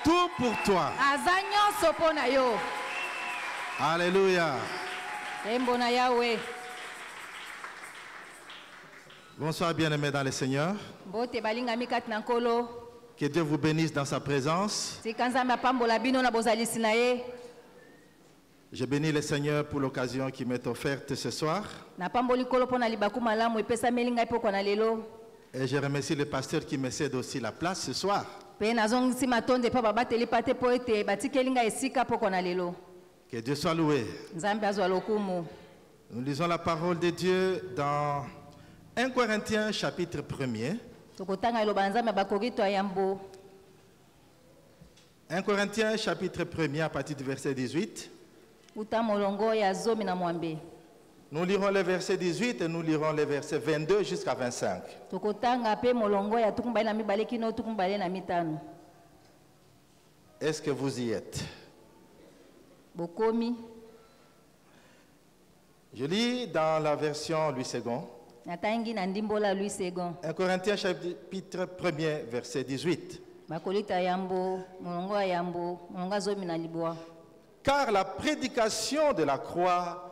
tout pour toi. Alléluia. Bonsoir bien-aimés dans le Seigneur. Que Dieu vous bénisse dans sa présence. Je bénis le Seigneur pour l'occasion qui m'est offerte ce soir. Et je remercie le pasteur qui me cède aussi la place ce soir. Que Dieu soit loué. Nous lisons la parole de Dieu dans 1 Corinthiens chapitre 1er. 1 Corinthiens chapitre 1er à partir du verset 18. Nous lirons le verset 18 et nous lirons le verset 22 jusqu'à 25. Est-ce que vous y êtes? Je lis dans la version Louis II. 1 Corinthiens chapitre 1er verset 18. Car la prédication de la croix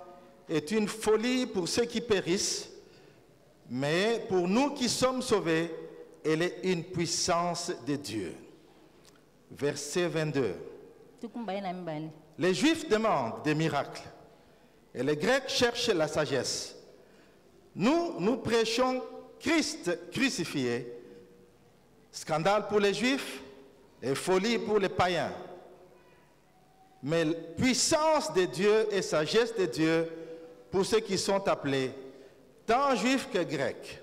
est une folie pour ceux qui périssent, mais pour nous qui sommes sauvés, elle est une puissance de Dieu. Verset 22. Les Juifs demandent des miracles et les Grecs cherchent la sagesse. Nous prêchons Christ crucifié, scandale pour les Juifs et folie pour les païens. Mais puissance de Dieu et sagesse de Dieu pour ceux qui sont appelés, tant juifs que grecs.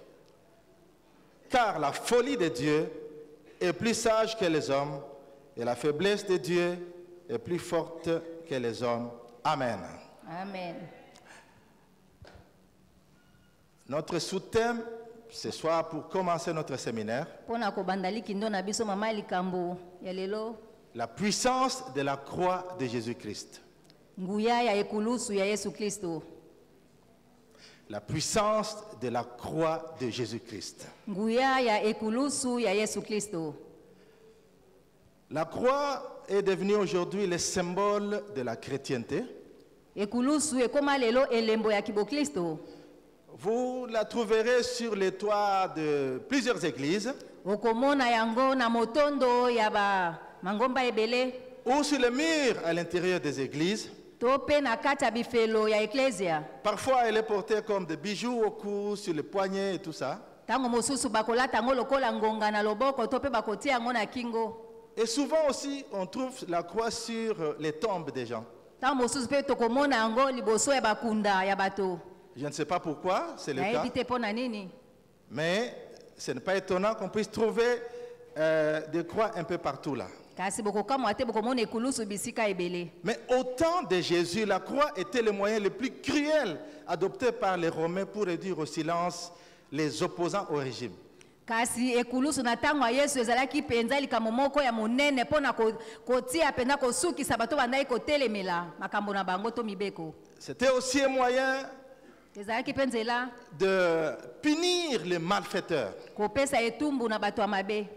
Car la folie de Dieu est plus sage que les hommes, et la faiblesse de Dieu est plus forte que les hommes. Amen. Amen. Notre sous-thème ce soir pour commencer notre séminaire, la puissance de la croix de Jésus-Christ. La puissance de la croix de Jésus-Christ. La croix est devenue aujourd'hui le symbole de la chrétienté. Vous la trouverez sur les toits de plusieurs églises. Ou sur les murs à l'intérieur des églises. Parfois, elle est portée comme des bijoux au cou, sur les poignets et tout ça. Et souvent aussi, on trouve la croix sur les tombes des gens. Je ne sais pas pourquoi, c'est le cas. Mais ce n'est pas étonnant qu'on puisse trouver des croix un peu partout là. Mais au temps de Jésus, la croix était le moyen le plus cruel adopté par les Romains pour réduire au silence les opposants au régime. C'était aussi un moyen de punir les malfaiteurs,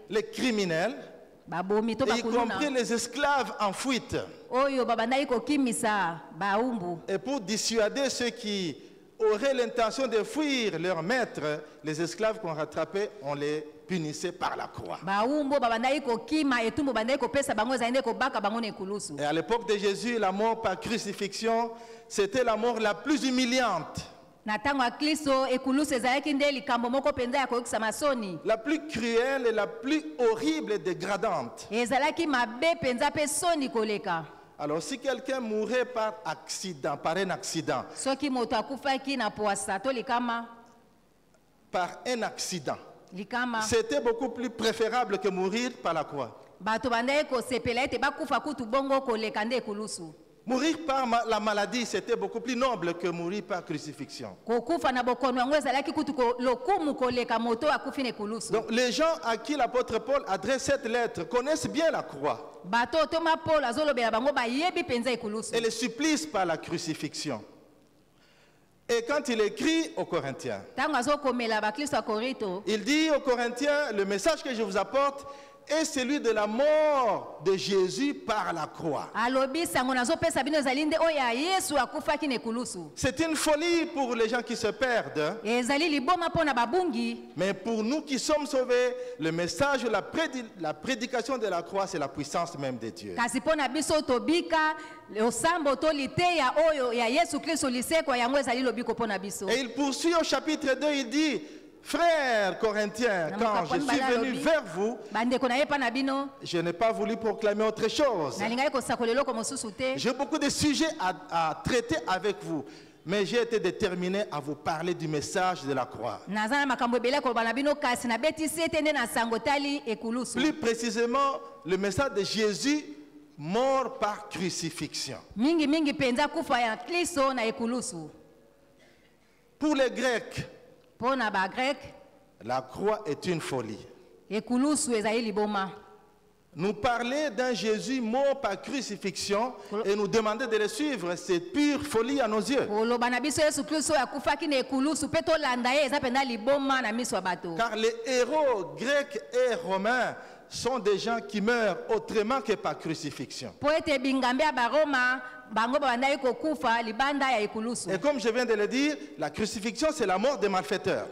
les criminels, y compris les esclaves en fuite. Et pour dissuader ceux qui auraient l'intention de fuir leur maître, les esclaves qu'on rattrapait, on les punissait par la croix. Et à l'époque de Jésus, la mort par crucifixion, c'était la mort la plus humiliante. La plus cruelle et la plus horrible et dégradante. Alors si quelqu'un mourait par accident, par un accident, c'était beaucoup plus préférable que mourir par la croix. Mourir par la maladie, c'était beaucoup plus noble que mourir par crucifixion. Donc les gens à qui l'apôtre Paul adresse cette lettre connaissent bien la croix et le supplice par la crucifixion. Et quand il écrit aux Corinthiens, il dit aux Corinthiens, le message que je vous apporte est celui de la mort de Jésus par la croix. C'est une folie pour les gens qui se perdent. Mais pour nous qui sommes sauvés, le message, la prédication de la croix, c'est la puissance même de Dieu. Et il poursuit au chapitre 2, il dit: Frères Corinthiens, quand je suis venu vers vous, je n'ai pas voulu proclamer autre chose. J'ai beaucoup de sujets à traiter avec vous, mais j'ai été déterminé à vous parler du message de la croix. Plus précisément, le message de Jésus mort par crucifixion. Pour les Grecs, la croix est une folie. Nous parler d'un Jésus mort par crucifixion et nous demander de le suivre, c'est pure folie à nos yeux. Car les héros grecs et romains sont des gens qui meurent autrement que par crucifixion. Et comme je viens de le dire, la crucifixion, c'est la mort des malfaiteurs.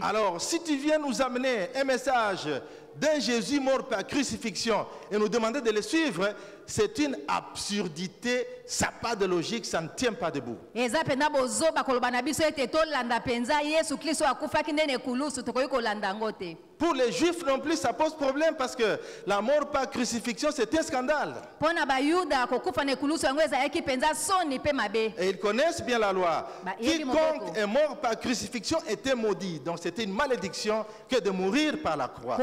Alors, si tu viens nous amener un message d'un Jésus mort par crucifixion et nous demander de le suivre, c'est une absurdité, ça n'a pas de logique, ça ne tient pas debout. Pour les Juifs non plus, ça pose problème parce que la mort par crucifixion, c'est un scandale. Et ils connaissent bien la loi. Quiconque est mort par crucifixion était maudit. Donc c'était une malédiction que de mourir par la croix.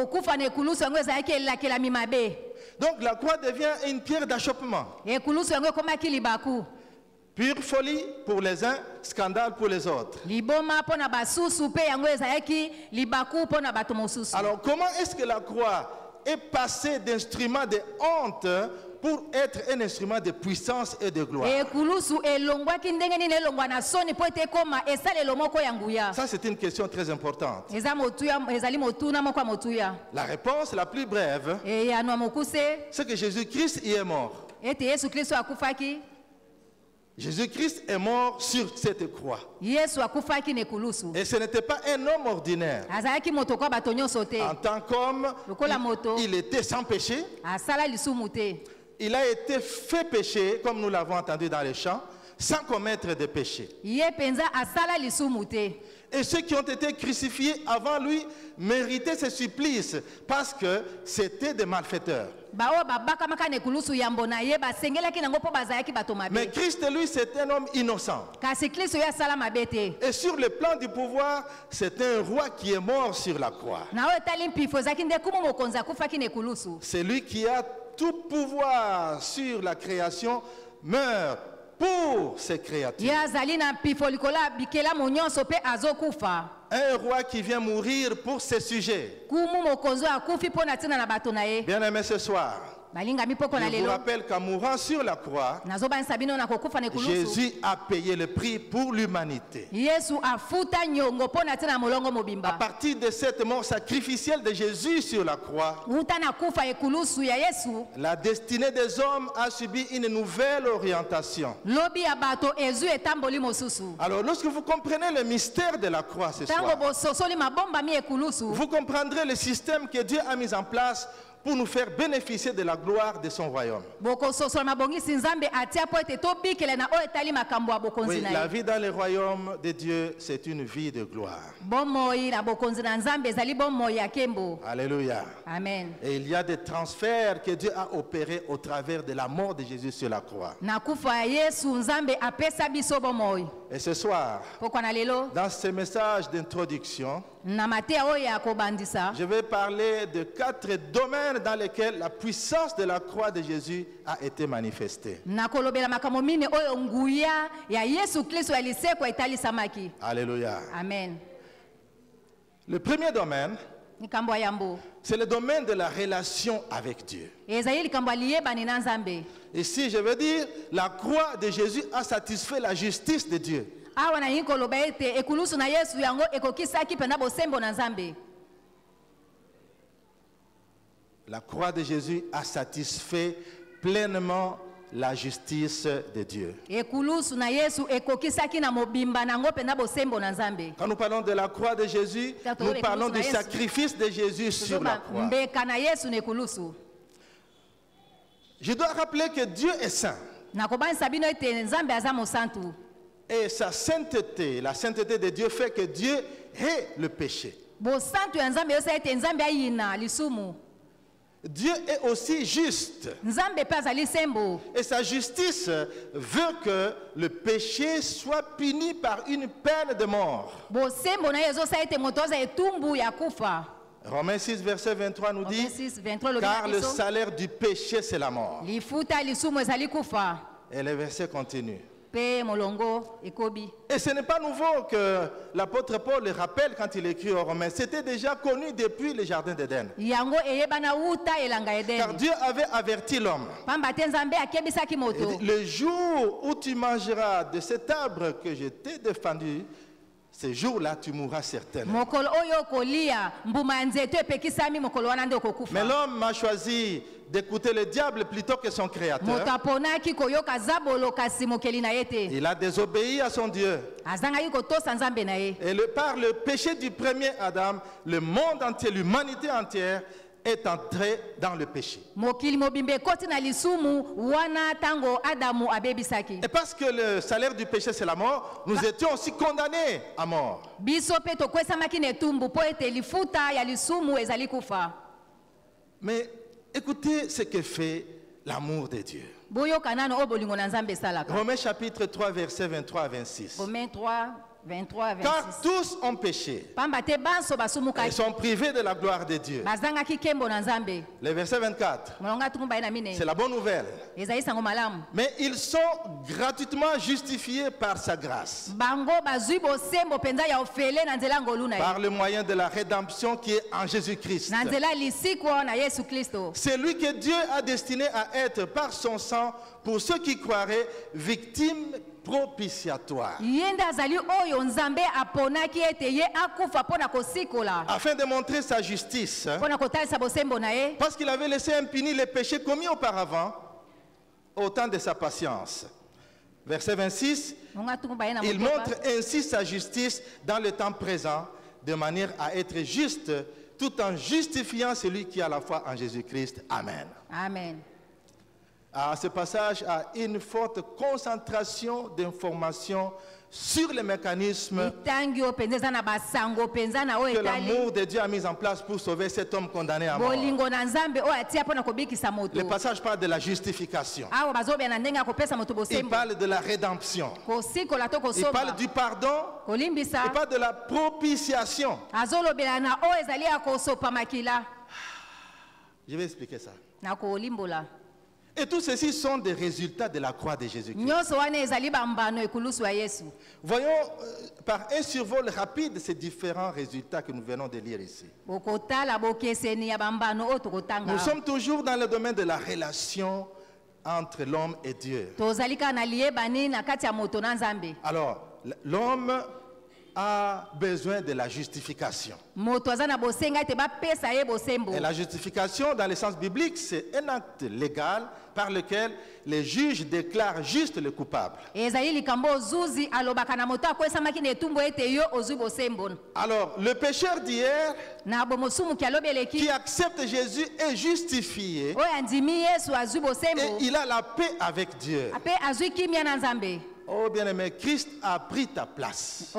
Donc la croix devient une pierre d'achoppement. Pure folie pour les uns, scandale pour les autres. Alors comment est-ce que la croix est passée d'instrument de honte pour être un instrument de puissance et de gloire? Ça, c'est une question très importante. La réponse la plus brève, c'est que Jésus-Christ y est mort. Jésus-Christ est mort sur cette croix. Et ce n'était pas un homme ordinaire. En tant qu'homme, il était sans péché. Il a été fait péché, comme nous l'avons entendu dans les chants, sans commettre de péché. Et ceux qui ont été crucifiés avant lui méritaient ce supplice parce que c'était des malfaiteurs. Mais Christ, lui, c'est un homme innocent. Et sur le plan du pouvoir, c'est un roi qui est mort sur la croix. C'est lui qui a tout pouvoir sur la création, meurt pour ses créatures. Un roi qui vient mourir pour ses sujets. Bien aimé, ce soir, je vous rappelle qu'en mourant sur la croix, Jésus a payé le prix pour l'humanité. À partir de cette mort sacrificielle de Jésus sur la croix, la destinée des hommes a subi une nouvelle orientation. Alors lorsque vous comprenez le mystère de la croix ce soir, vous comprendrez le système que Dieu a mis en place pour nous faire bénéficier de la gloire de son royaume. Oui, la vie dans le royaume de Dieu, c'est une vie de gloire. Alléluia. Amen. Et il y a des transferts que Dieu a opérés au travers de la mort de Jésus sur la croix. Et ce soir, dans ce message d'introduction, je vais parler de 4 domaines dans lesquels la puissance de la croix de Jésus a été manifestée. Alléluia. Amen. Le premier domaine, c'est le domaine de la relation avec Dieu. Ici, je veux dire, la croix de Jésus a satisfait la justice de Dieu. awa na yiko loba ete ekulusu na Yesu yango ekokisaki pena bosembo na Nzambe. La croix de Jésus a satisfait pleinement la justice de Dieu. Ekulusu na Yesu ekokisaki na mobimba nango pena bosembo na Nzambe. Quand nous parlons de la croix de Jésus, nous parlons du sacrifice de Jésus sur la croix. Mbeka na Yesu nekulusu. Je dois rappeler que Dieu est saint. Nakobanisa bino ete Nzambe aza mosantu. Et sa sainteté, la sainteté de Dieu fait que Dieu hait le péché. Bosantu ya Nzambe yosa ete Nzambe ayina lisumu. Dieu est aussi juste. Nzambe pe azali sembo. Et sa justice veut que le péché soit puni par une peine de mort. Bosembo na yosa ete moto za etumbu ya kufa. Romains 6, verset 23 nous dit, 6, 23, car le salaire du péché, c'est la mort. Lifuta lisumu ezali kufa. Et le verset continue. Pe molongo ekobi. Et ce n'est pas nouveau que l'apôtre Paul le rappelle quand il écrit aux Romains. C'était déjà connu depuis le jardin d'Éden. Yango eyebana uta elanga Eden. Car Dieu avait averti l'homme. Pamba te Nzambe akebisaki moto. Le jour où tu mangeras de cet arbre que je t'ai défendu, ce jour-là, tu mourras certainement. Mais l'homme a choisi d'écouter le diable plutôt que son créateur. Il a désobéi à son Dieu. Et par le péché du premier Adam, le monde entier, l'humanité entière, est entré dans le péché. Et parce que le salaire du péché c'est la mort, nous étions aussi condamnés à mort. Mais écoutez ce que fait l'amour de Dieu. Romains chapitre 3 verset 23 à 26. Romains 3 23, 26. Car tous ont péché et sont privés de la gloire de Dieu. Le verset 24, c'est la bonne nouvelle. Mais ils sont gratuitement justifiés par sa grâce, par le moyen de la rédemption qui est en Jésus-Christ. C'est lui que Dieu a destiné à être par son sang pour ceux qui croiraient victimes propitiatoire, afin de montrer sa justice, parce qu'il avait laissé impuni les péchés commis auparavant au temps de sa patience. Verset 26, il montre ainsi sa justice dans le temps présent, de manière à être juste, tout en justifiant celui qui a la foi en Jésus-Christ. Amen. Amen. Ce passage a une forte concentration d'informations sur les mécanismes que l'amour de Dieu a mis en place pour sauver cet homme condamné à mort. Le passage parle de la justification. Il parle de la rédemption. Il parle du pardon. Il parle de la propitiation. Je vais expliquer ça. Et tout ceci sont des résultats de la croix de Jésus-Christ. Voyons par un survol rapide ces différents résultats que nous venons de lire ici. Nous sommes toujours dans le domaine de la relation entre l'homme et Dieu. Alors, l'homme a besoin de la justification. Et la justification, dans le sens biblique, c'est un acte légal par lequel les juges déclarent juste le coupable. Alors, le pécheur d'hier qui accepte Jésus est justifié et il a la paix avec Dieu. Oh bien-aimé, Christ a pris ta place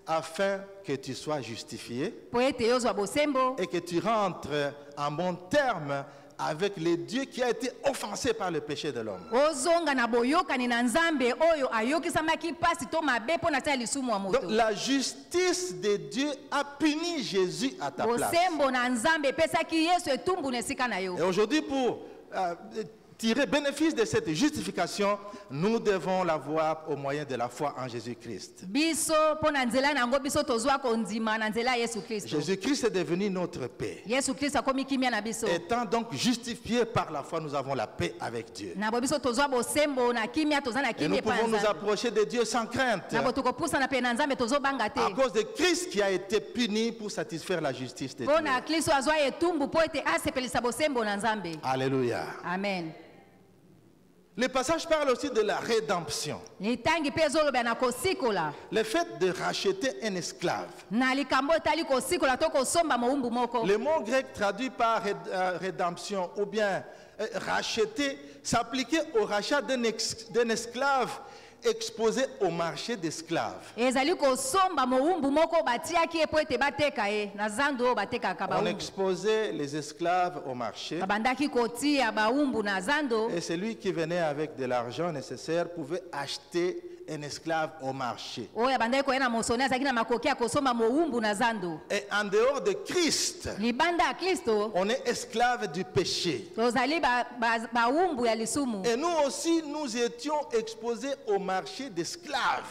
afin que tu sois justifié et que tu rentres en bon terme avec le Dieu qui a été offensé par le péché de l'homme. Donc la justice de Dieu a puni Jésus à ta place. Et aujourd'hui, pour tirer bénéfice de cette justification, nous devons l'avoir au moyen de la foi en Jésus-Christ. Jésus-Christ est devenu notre paix. Étant donc justifiés par la foi, nous avons la paix avec Dieu. Et nous pouvons nous approcher de Dieu sans crainte. À cause de Christ qui a été puni pour satisfaire la justice de Dieu. Alléluia. Amen. Le passage parle aussi de la rédemption. Le fait de racheter un esclave. Le mot grec traduit par rédemption ou bien racheter s'appliquait au rachat d'un esclave exposé au marché d'esclaves. On exposait les esclaves au marché et celui qui venait avec de l'argent nécessaire pouvait acheter un esclave au marché. Et en dehors de Christ, on est esclave du péché. Et nous aussi, nous étions exposés au marché d'esclaves.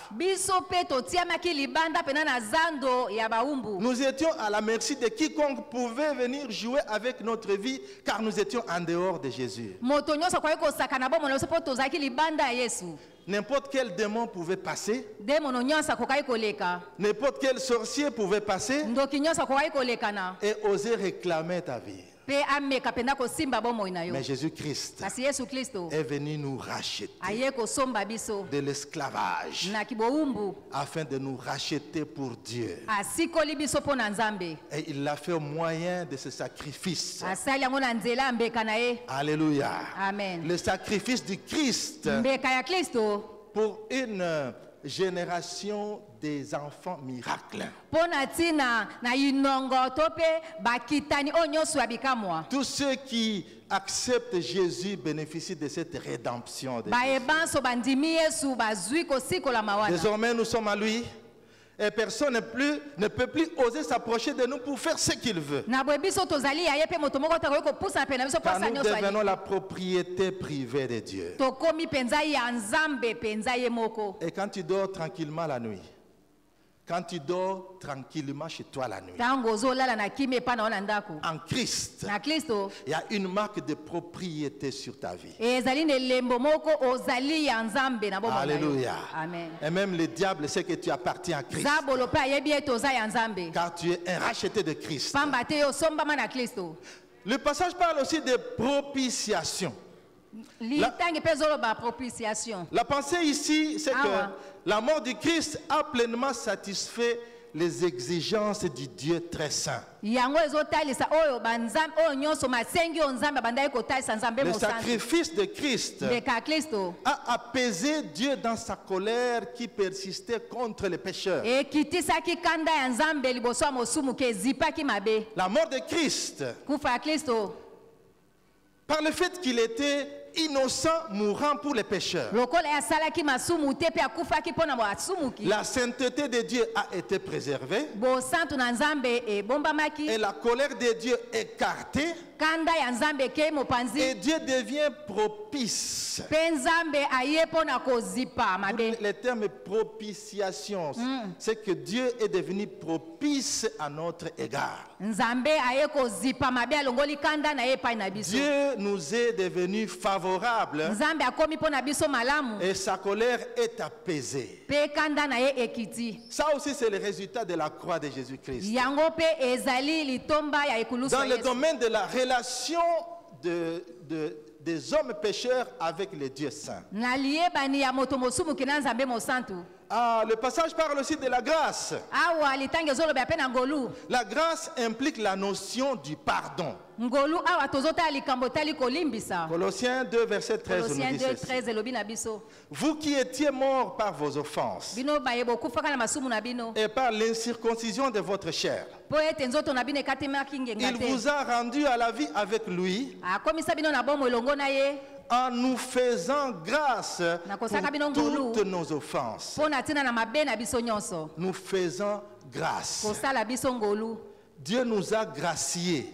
Nous étions à la merci de quiconque pouvait venir jouer avec notre vie car nous étions en dehors de Jésus. N'importe quel démon pouvait passer. N'importe quel sorcier pouvait passer et oser réclamer ta vie. Mais Jésus-Christ est venu nous racheter de l'esclavage afin de nous racheter pour Dieu. Et il l'a fait au moyen de ce sacrifice. Alléluia. Amen. Le sacrifice du Christ pour une génération des enfants miracles. Tous ceux qui acceptent Jésus bénéficient de cette rédemption. Désormais, nous sommes à lui. Et personne ne peut plus oser s'approcher de nous pour faire ce qu'il veut. Car nous devenons la propriété privée de Dieu. Et quand tu dors tranquillement la nuit, quand tu dors tranquillement chez toi la nuit, en Christ, il y a une marque de propriété sur ta vie. Alléluia. Amen. Et même le diable sait que tu appartiens à Christ. Car tu es un racheté de Christ. Le passage parle aussi de propitiation. La pensée ici, c'est que la mort du Christ a pleinement satisfait les exigences du Dieu très saint. Le sacrifice de Christ a apaisé Dieu dans sa colère qui persistait contre les pécheurs. La mort de Christ, par le fait qu'il était innocent mourant pour les pécheurs, la sainteté de Dieu a été préservée et la colère de Dieu écartée. Et Dieu devient propice. Le terme propitiation, c'est que Dieu est devenu propice à notre égard. Dieu nous est devenu favorable et sa colère est apaisée. Ça aussi, c'est le résultat de la croix de Jésus-Christ. Dans le domaine de la relation des hommes pécheurs avec les dieux saints. Le passage parle aussi de la grâce. La grâce implique la notion du pardon. Colossiens 2, verset 13 nous dit ceci. Vous qui étiez morts par vos offenses et par l'incirconcision de votre chair, il vous a rendu à la vie avec lui en nous faisant grâce pour toutes nos offenses. Nous faisons grâce. Dieu nous a graciés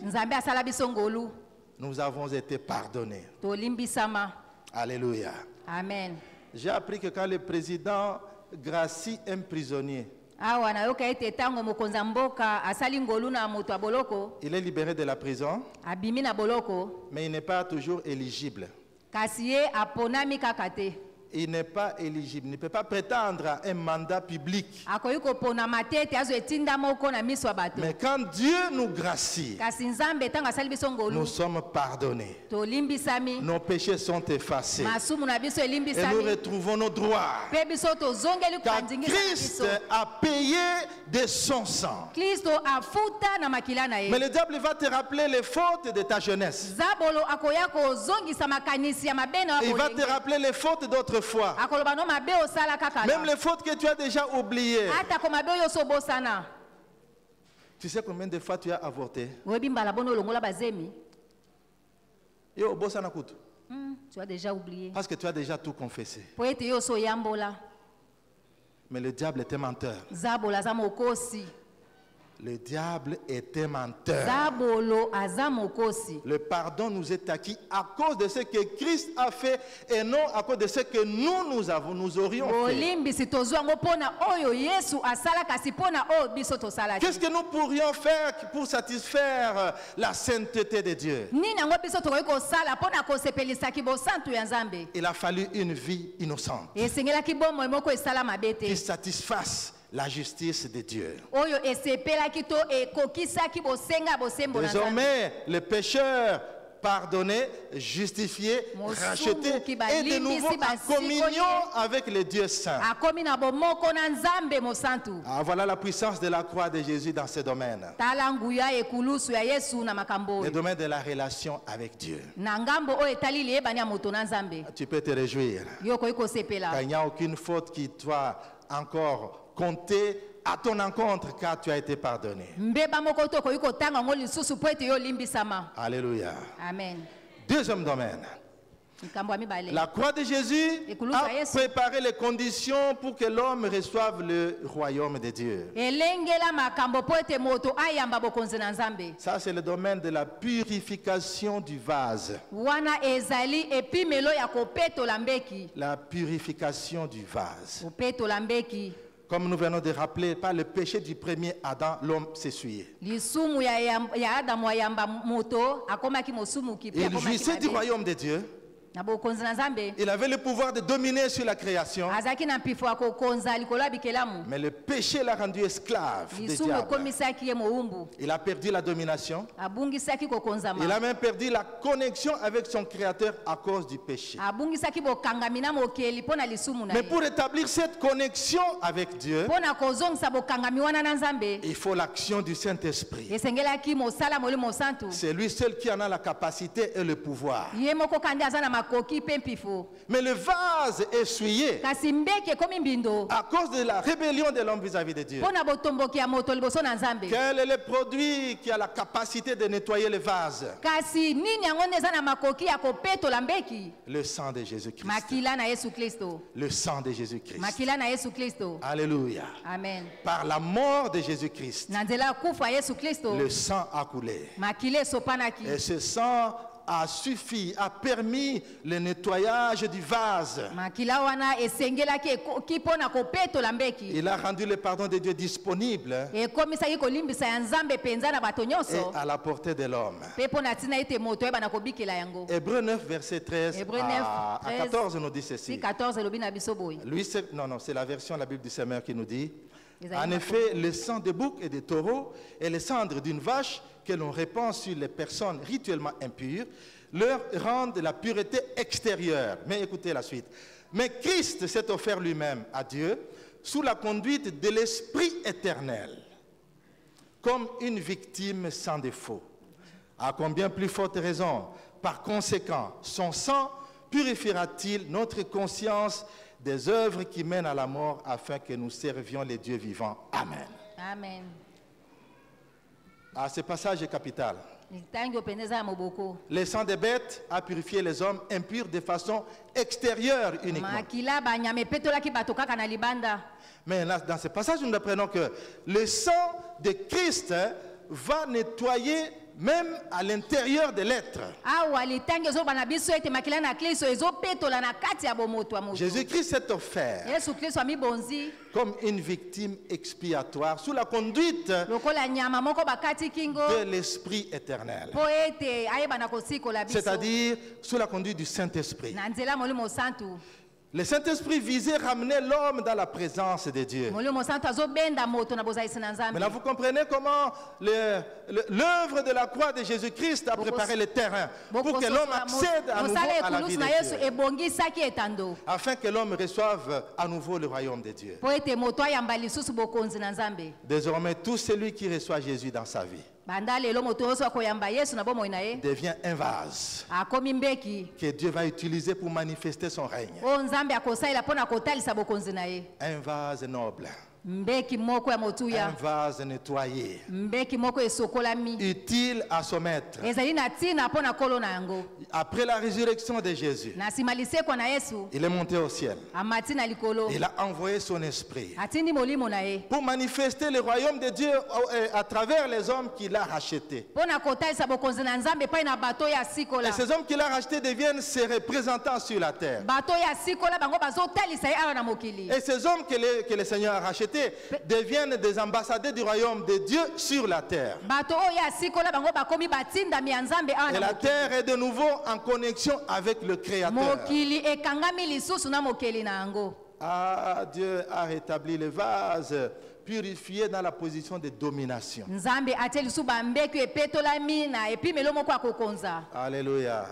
nous avons été pardonnés. tolimbisama. Alléluia. Amen. J'ai appris que quand le président gracie un prisonnier, Awa nayoka ete tango mokonzi ya mboka asali ngolu na moto ya boloko, il est libéré de la prison, abimi na boloko, mais il n'est pas toujours éligible. kasi ye aponami kaka te. Il n'est pas éligible, il ne peut pas prétendre à un mandat public. Akoki koponama te ete azo etinda moko na miso ya bato. Mais quand Dieu nous gracie, Kasi nzambe tango asali biso nous ngolu, sommes pardonnés. tolimbisami, Nos péchés sont effacés. masumu na biso Et nous elimbisami, retrouvons nos droits. pe biso tozongeli Car kandingisa na Christ biso. a payé de son sang. Kristo afuta na makila na Mais ye. le diable va te rappeler les fautes de ta jeunesse. Zabolo akoya kozongisa makanisi ya mabe na Il va te kolenge. rappeler les fautes d'autrefois. Akoloba no mabe osala kaka Même la. les fautes que tu as déjà oubliées. Ata ko mabe oyo sobosana. Tu sais combien de fois tu as avorté? Oyebi mbala bono longola bazemi. Yo, bosana kutu. Tu as déjà oublié. Parce que tu as déjà tout confessé. Po ete yo so yambola. Mais le diable est un menteur. Zabola za mokosi. Le diable est un menteur. Zabolo aza mokosi. Le pardon nous est acquis à cause de ce que Christ a fait et non à cause de ce que nous aurions fait. Olimbisi tozwa ngo pona oyo Yesu asala kasi pona oyo biso tosala. Qu'est-ce que nous pourrions faire pour satisfaire la sainteté de Dieu? Nini yango biso tokoki kosala pona kosepelisaki bosantu ya Nzambe. Il a fallu une vie innocente Esengelaki bomoi moko esala mabe qui te. satisfasse la justice de Dieu. Oyo esepelaki to ekokisaki bosenga bosembo na Nzambe. Désormais, le pécheur pardonné, justifié, racheté et de nouveau en communion avec le Dieu saint. Akomi na bomoko na Nzambe mosantu. Ah, voilà la puissance de la croix de Jésus dans ce domaine. Tala nguya ekulusu ya Yesu na makambo. Le domaine de la relation avec Dieu. Na ngambo oyo etali liyebani ya moto na Nzambe. Tu peux te réjouir. Yo koki kosepela. Car il n'y a aucune faute qui doit encore compter à ton encontre car tu as été pardonné. Mbeba moko to koki kotanga ngo lisusu po ete yo limbisama. Alléluia. Amen. Deuxième domaine. Nkambo ya mibale. La croix de Jésus Ekulusu a ya Yesu. préparé les conditions pour que l'homme reçoive le royaume de Dieu. Elengela makambo po ete moto ayamba bokonzi na Nzambe. Ça, c'est le domaine de la purification du vase. Wana ezali epimelo ya kopetola mbeki. La purification du vase. Kopetola mbeki. Comme nous venons de rappeler, par le péché du premier Adam, l'homme s'essuyait. Lisumu ya Adamu ayamba moto akomaki mosumu kipi Il jouissait du royaume de Dieu. na bokonzi na Nzambe. Il avait le pouvoir de dominer sur la création. Azaki na mpifo ya kokonza likolo ya bikelamu. Mais le péché l'a rendu esclave des Lisumu diables. ekomisaki ye mowumbu. Il a perdu la domination. Abungisaki kokonzama. Il a même perdu la connexion avec son Créateur à cause du péché. Abungisaki bokangami na mokeli mpo na lisumu na Mais ye. pour établir cette connexion avec Dieu, Mpo na kozongisa bokangami wana na Nzambe. il faut l'action du Saint-Esprit. Esengelaki mosala molimo santu. C'est lui seul qui en a la capacité et le pouvoir. Ye moko kandi aza na makoki mpe mpifo. Mais le vase essuyé, Kasi mbeki ekomi mbindo. à cause de la rébellion de l'homme vis-à-vis de Dieu. Mpo na botomboki ya moto liboso na Nzambe. Quel est le produit qui a la capacité de nettoyer le vase? Kasi nini yango nde eza na makoki ya kopetola mbeki? Le sang de Jésus-Christ. Makila na Yesu Kristo. Le sang de Jésus-Christ. Makila na Yesu Kristo. Alléluia. Amen. Par la mort de Jésus-Christ, Na nzela ya kufa ya Yesu Kristo. le sang a coulé. Makila esopanaki. Et ce sang a suffi, a permis le nettoyage du vase. Makila wana esengelaki ekoki mpo na kopetola mbeki. Il a rendu le pardon de Dieu disponible Ekomisaki kolimbisa ya Nzambe penza na bato et nyonso. à la portée de l'homme. Mpe mpo na ntina ete moto oyeba na kobikela yango. Hébreux 9, verset 13 Hébreux 9, à 14 nous dit Si ceci. 14 elobi na biso boye. Lui, c'est la version de la Bible du Semeur qui nous dit: Ezali en na effet, le sang de bouc et de taureau et les cendres d'une vache que l'on répand sur les personnes rituellement impures leur rendent la pureté extérieure. Mais écoutez la suite. Mais Christ s'est offert lui-même à Dieu sous la conduite de l'Esprit éternel, comme une victime sans défaut. À combien plus forte raison, par conséquent, son sang purifiera-t-il notre conscience des œuvres qui mènent à la mort afin que nous servions les dieux vivants. Amen. Amen. Ah, ce passage est capital. Ntangi opendeza ya moboko. Le sang des bêtes a purifié les hommes impurs de façon extérieure uniquement. Makila banyama epetolaki bato kaka na libanda. Mais là, dans ce passage, nous apprenons que le sang de Christ va nettoyer même à l'intérieur des lettres. awa litangi ezobana biso ete makila na kristo ezopetola na kati ya bomoto ya moto. Jésus-Christ s'est offert yesu kristo amibonzi comme une victime expiatoire sous la conduite lokola nyama moko bakati kingo de l'Esprit éternel. po ete ayebana kosikola biso C'est-à-dire sous la conduite du Saint-Esprit. na nzela molimo santu. Le Saint-Esprit visait ramener l'homme dans la présence de Dieu. molimo santu azobenda moto na bozalisi na nzambe. Maintenant, vous comprenez comment l'œuvre de la croix de Jésus-Christ a préparé le terrain pour que l'homme accède à nouveau à la vie de yesu Dieu, ebongisaki etando afin que l'homme reçoive à nouveau le royaume de Dieu. po ete moto ayamba lisusu bokonzi na nzambe. Désormais, tout celui qui reçoit Jésus dans sa vie banda lelo moto nyonso akoyamba yesu na bomoi na ye devient un vase akomi mbeki que Dieu va utiliser pour manifester son règne. oyo nzambe akosalela mpo na kotalisa bokonzi na ye. Un vase noble, mbeki moko ya un motuya vase nettoyé, mbeki moko esokolami utile à son maître. ezali na ntina mpo na nkolo na yango. Après la résurrection de Jésus, na nsima lisekwa na yesu il est monté au ciel. amati na likolo Il a envoyé son esprit atindi molimo na ye pour manifester le royaume de Dieu à travers les hommes qu'il a rachetés. mpo na kotalisa bokonzi na nzambe epai na bato oyo Et asikola. ces hommes qu'il a rachetés deviennent ses représentants sur la terre. bato oyo asikola bango bazotalisa ye awa na mokili. Et ces hommes que le Seigneur a rachetés deviennent des ambassadeurs du royaume de Dieu sur la terre. bato oyo asikola bango bakomi batindami ya nzambe awa Et na la mokili. terre est de nouveau en connexion avec le Créateur. mokili ekangami lisusu na mokeli na yango. Ah, Dieu a rétabli le vase purifié dans la position de domination. nzambe atie lisusu bambeki epetolami na epimelo moko ya kokonza. Alléluia.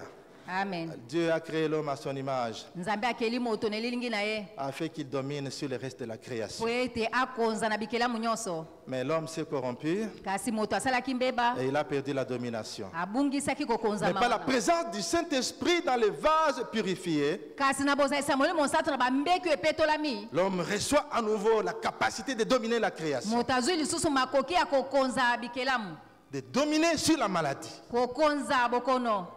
amen. Dieu a créé l'homme à son image nzambe akeli moto na elilingi na ye afin qu'il domine sur le reste de la création. po ete akonza na bikelamu nyonso. Mais l'homme s'est corrompu kasi moto asalaki mbeba et il a perdu la domination. abungisaki kokonza Mais par la wana. présence du Saint-Esprit dans le vase purifié, kasi na bozalisa molimo nsantu na bambeki epetolami l'homme reçoit à nouveau la capacité de dominer la création, moto azwi lisusu makoki ya kokonza bikelamu de dominer sur la maladie. kokonza bokono.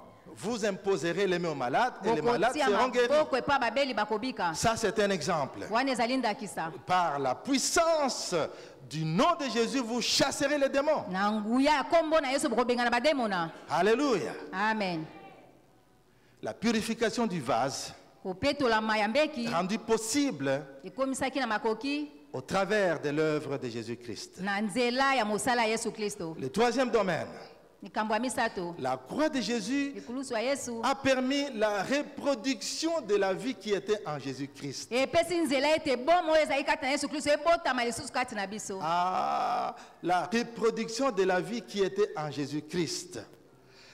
Vous imposerez les mains aux malades et les malades bokotia seront guéris. maboko epa babeli bakobika. Ça, c'est un exemple. wana ezali ndakisa. Par la puissance du nom de Jésus, vous chasserez les démons. na nguya ya kombo na yesu bokobengana bademona. Alléluia. amen. La purification du vase, kopetolama ya mbeki rendue possible ekomisaki na makoki au travers de l'œuvre de Jésus-Christ. na nzela ya mosala ya yesu kristo. Le troisième domaine, likambo ya misato la croix de Jésus likulusu ya yesu a permis la reproduction de la vie qui était en Jésus-Christ. epesi nzela ete bomo oyo ezali kati na yesu kristo ebotama lisusu kati na biso. Ah, la reproduction de la vie qui était en Jésus-Christ.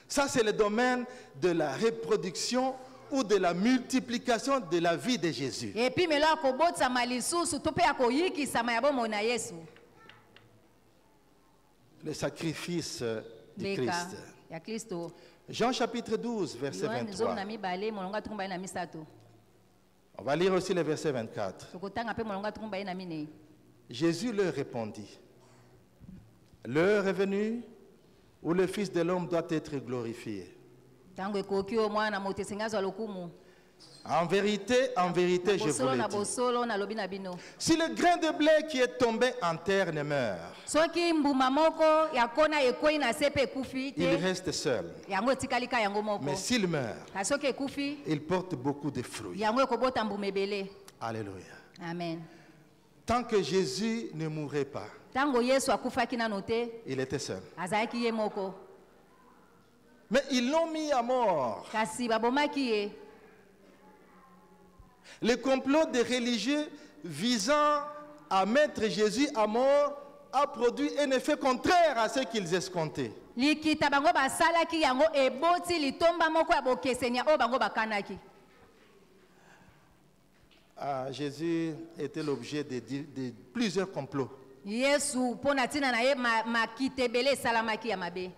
Ça, c'est le domaine de la reproduction ou de la multiplication de la vie de Jésus. epimelo ya kobotama lisusu to mpe ya koyikisama ya bomoi na yesu. Le sacrifice du leka Christ. ya kristo. Jean chapitre 12, verset yohane zomi 23. na mibale molongo ya tuku mibale na misato. On va lire aussi le verset 24. tokotanga mpe molongo ya tuku mibale na minei. Jésus leur répondit, l'heure est venue où le Fils de l'homme doit être glorifié. ntango ekoki oyo mwana moto esengi azwa lokumu. En vérité, je vous bosolo le na dis. bosolo nalobi na bino. Si le grain de blé qui est tombé en terre ne meurt, soki mbuma moko ya kona ekwei na se mpe ekufi il te reste seul. yango etikali ka yango moko. Mais s'il meurt, kasi soki ekufi il porte beaucoup de fruits. yango ekobota mbuma ebele. Alléluia. amen. Tant que Jésus ne mourait pas, ntango yesu akufaki nano te il était seul. azalaki ye moko. Mais ils l'ont mis à mort. kasi babomaki ye. Le complot des religieux visant à mettre Jésus à mort a produit un effet contraire à ce qu'ils escomptaient. likita bango basalaki yango eboti litomba moko ya bokeseni ya oyo bango bakanaki. Ah, Jésus était l'objet de plusieurs complots. yesu mpo na ntina na ye makita ebele esalamaki ya mabe.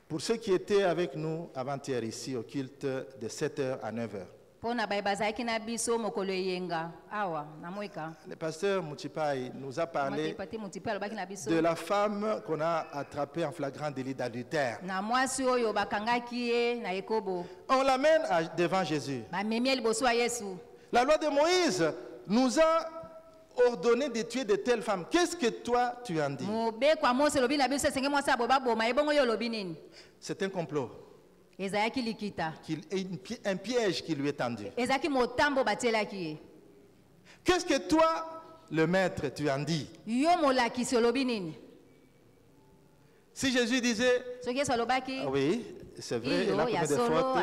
Pour ceux qui étaient avec nous avant-hier ici au culte de 7h à 9h, mpo na baye bazalaki na biso mokolo eyenga awa na mwika. le pasteur Moutipai nous a parlé pati motipe alobaki na biso de la femme qu'on a attrapée en flagrant délit d'adultère. na mwasi oyo bakangaki ye na ekobo. On l'amène devant Jésus. bamemi ye liboso ya yesu. La loi de Moïse nous a ordonné de tuer de telles femmes. Qu'est-ce que toi tu en dis? C'est un complot. Un piège qui lui est tendu. Qu'est-ce que toi, le maître, tu en dis? Si Jésus disait, ah oui, c'est vrai, il a commis des fautes,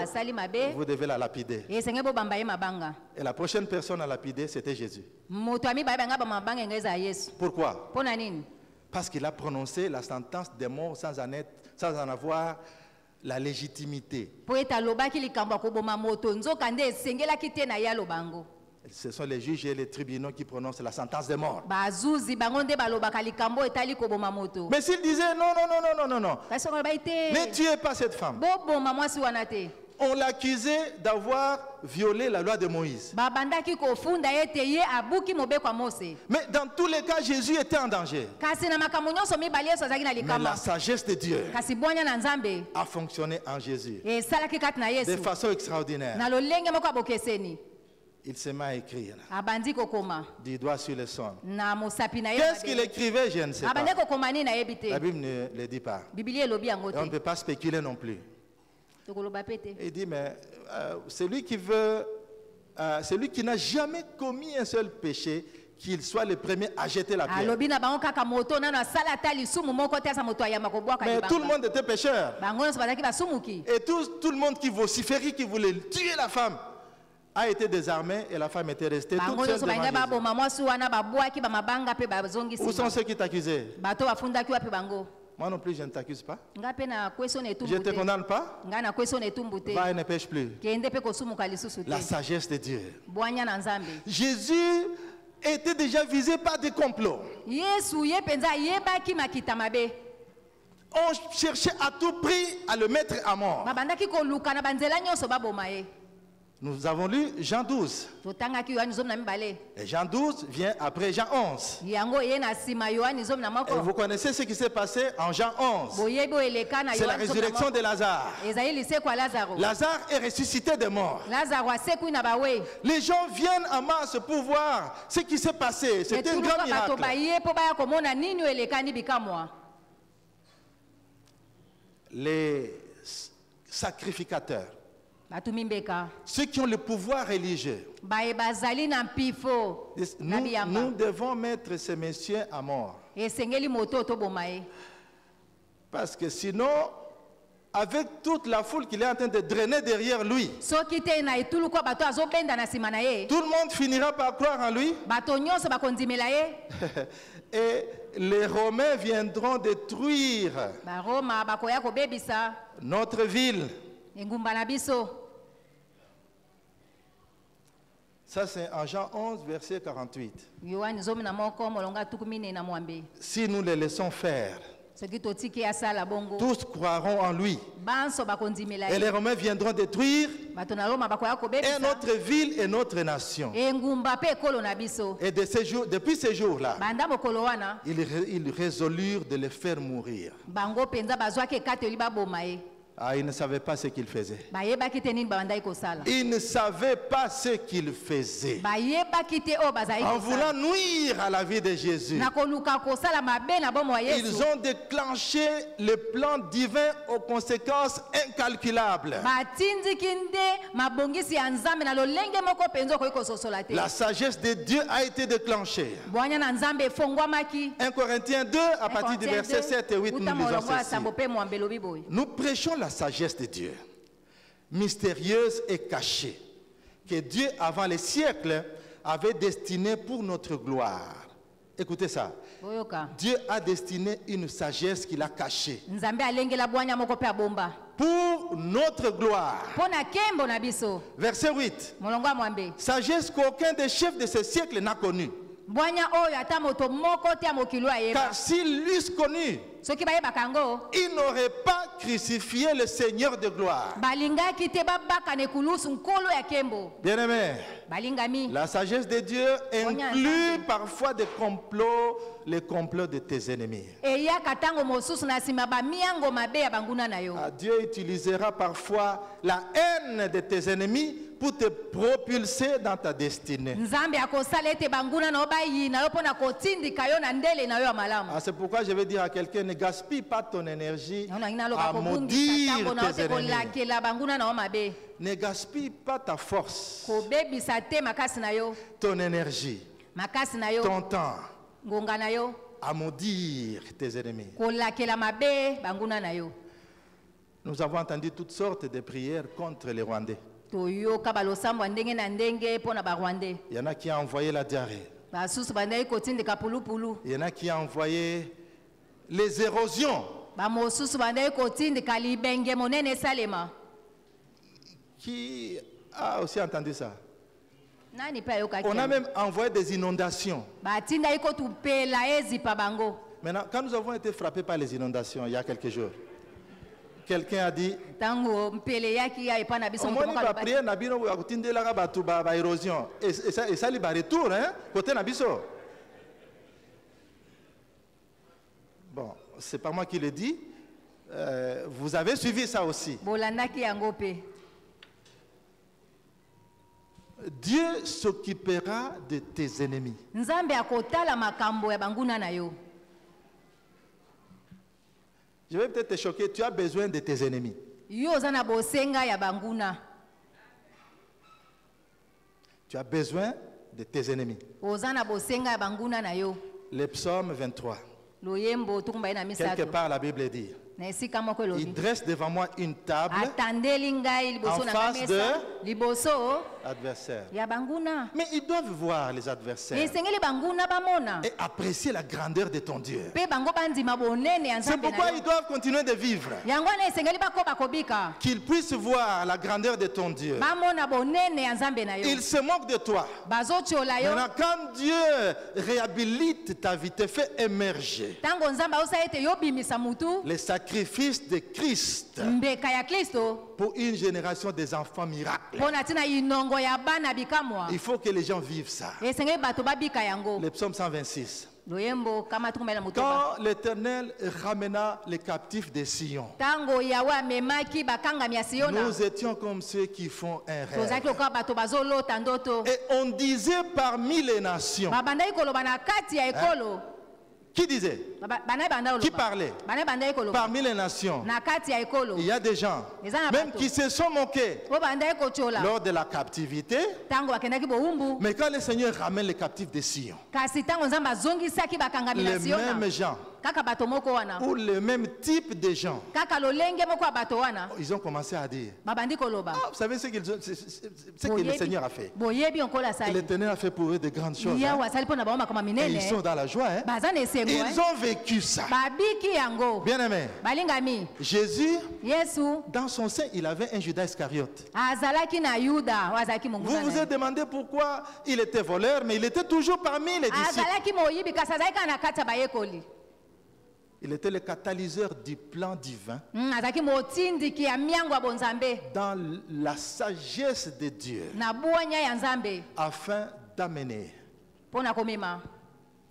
vous devez la lapider. Et la prochaine personne à lapider, c'était Jésus. Pourquoi? Parce qu'il a prononcé la sentence de mort sans en avoir la légitimité. Ce sont les juges et les tribunaux qui prononcent la sentence de mort. Mais s'il disait non, ne tuez pas cette femme. On l'accusait d'avoir violé la loi de Moïse. Mais dans tous les cas, Jésus était en danger. Mais la sagesse de Dieu a fonctionné en Jésus de façon extraordinaire. Il se met à écrire. Du doigt sur le son. Qu'est-ce qu'il écrivait? Je ne sais pas. La Bible ne le dit pas. Et on ne peut pas spéculer non plus. Il dit, mais celui qui n'a jamais commis un seul péché, qu'il soit le premier à jeter la pierre. Mais tout le monde était pécheur. Et tout le monde qui vociférait, qui voulait tuer la femme, a été désarmé et la femme était restée toute seule devant Jésus. Où sont ceux qui t'accusaient? Moi non plus, je ne t'accuse pas. Je ne te condamne pas. Va et ne pêche plus. La sagesse de Dieu. Jésus était déjà visé par des complots. On cherchait à tout prix à le mettre à mort. Nous avons lu Jean 12. Et Jean 12 vient après Jean 11. Et vous connaissez ce qui s'est passé en Jean 11. C'est la résurrection de Lazare. Lazare est ressuscité des morts. Les gens viennent en masse pour voir ce qui s'est passé. C'était un grand miracle. Les sacrificateurs, ceux qui ont le pouvoir religieux, nous devons mettre ces messieurs à mort. Parce que sinon, avec toute la foule qu'il est en train de drainer derrière lui, tout le monde finira par croire en lui. Et les Romains viendront détruire notre ville. Ça, c'est en Jean 11, verset 48. Si nous les laissons faire, tous croiront en lui. Et les Romains viendront détruire et notre ville et notre nation. Et depuis ces jours-là, ils résolurent de les faire mourir. Ah, ils ne savaient pas ce qu'ils faisaient. Ils ne savaient pas ce qu'ils faisaient. En voulant nuire à la vie de Jésus, ils ont déclenché le plan divin aux conséquences incalculables. La sagesse de Dieu a été déclenchée. 1 Corinthiens 2, à partir du verset 7 et 8, nous lisons ceci. Nous prêchons la sagesse de Dieu, mystérieuse et cachée, que Dieu, avant les siècles, avait destinée pour notre gloire. Écoutez ça. Dieu a destiné une sagesse qu'il a cachée pour notre gloire. Verset 8. Sagesse qu'aucun des chefs de ce siècle n'a connue. Car s'ils l'eussent connu, ils n'auraient pas crucifié le Seigneur de gloire. Bien-aimé, la sagesse de Dieu inclut parfois des complots, les complots de tes ennemis. Dieu utilisera parfois la haine de tes ennemis pour te propulser dans ta destinée. Nzambe akosala ete banguna na yo bayina yo mpona kotindika yo na ndele na yo ya malamu. Ah, c'est pourquoi je vais dire à quelqu'un, ne gaspille pas ton énergie à maudire maudire tes ennemis. kolakela banguna na yo mabe. Ne gaspille pas ta force, Kobebisa te makasi na yo, ton énergie, makasi na yo, ton temps ngonga na yo, à maudire tes ennemis. kolakela mabe banguna na yo. Nous avons entendu toutes sortes de prières contre les Rwandais. Toyoka balosambo ndenge na ndenge mpona barwandais. Il y en a qui ont envoyé la diarrhée. Basusu bandai kotindika pulupulu. Il y en a qui ont envoyé les érosions. Bamosusu bandai kotindika libenge monene salema. Qui a aussi entendu ça? Nani pa yoka On a même envoyé des inondations. batinda iko tupela ezipa bango. Maintenant, quand nous avons été frappés par les inondations il y a quelques jours, quelqu'un a dit, Tango mpele yaki ya epana biso au moins, il va prier Nabino à côté la ba érosion. Et ça, il va retour, hein, côté Nabiso. Bon, c'est pas moi qui le dis. Vous avez suivi ça aussi. bolandaki yango pe. Dieu s'occupera de tes ennemis. Nzambe akotala makambo ya banguna na yo. Je vais peut-être te choquer, tu as besoin de tes ennemis. Yo zana bosenga ya banguna. Tu as besoin de tes ennemis. Ozana bosenga ya banguna na yo. Le psaume 23. Loyembo tukumba ina Quelque misato. part, la Bible dit, Na esika moko il lobi. dresse devant moi une table Atandeli ngai liboso en na face mesa. Liboso adversaire. ya banguna. Mais ils doivent voir les adversaires Esengeli banguna bamona. et apprécier la grandeur de ton Dieu. Pe bango bandima bonene ya C'est Nzambe pourquoi na ils yo. doivent continuer de vivre. Yango na esengeli bakoba kobika. Qu'ils puissent voir la grandeur de ton Dieu. Bamona bonene ya Nzambe na yo. Ils se moquent de toi. Bazotiola yo. Maintenant, quand Dieu réhabilite ta vie, te fait émerger Tango Nzambe osala ete yo bimisa mutu. les sacrifices de Christ Mbeka ya Kristo. pour une génération des enfants miracles. Pona tina inongo ya bana bikamwa. Il faut que les gens vivent ça. Esengeli bato babika yango. Le psaume 126. Loyembo kama tukumela mutoba. Quand l'Éternel ramena les captifs de Sion, Tango yawe amemaki bakangami ya Siona. nous étions comme ceux qui font un Tozaki rêve. lokola bato bazolota ndoto. Et on disait parmi les nations, Babandaki koloba na kati ya ekolo. qui disait, Banayi banda qui oloba. parlait, Banayi bandaki koloba. parmi les nations, Na kati ya ekolo. il y a des gens, même qui se sont moqués Po bandaki kotiola. lors de la captivité. Tango bakendaki bowumbu. Mais quand le Seigneur ramène les captifs de Sion, Kasi tango Nzambe azongisaki bakangami na les Siona. mêmes gens, Kaka bato moko wana. ou le même type de gens, Kaka lolenge moko ya bato wana. ils ont commencé à dire, Babandi koloba. ah, vous savez ce que le Seigneur a fait. Boyebi onkola Que sali. l'Éternel a fait pour eux de grandes choses. Ya Hein. wasali pona ba makoma Et minene. ils sont dans la joie. Hein. Baza na esengo. Ils ont vécu ça. Babiki yango. Bien aimé, Balingami. Jésus, Yesu dans son sein, il avait un Judas Iscariote. azalaki na Yuda, wazalaki Vous monguna. vous êtes demandé pourquoi il était voleur, mais il était toujours parmi les disciples. Azalaki moyibi kasi azalaki na kati ya bayekoli. Il était le catalyseur du plan divin Azalaki motindiki ya miango ya bonzambe dans la sagesse de Dieu na buanya ya Nzambe afin d'amener mpona komema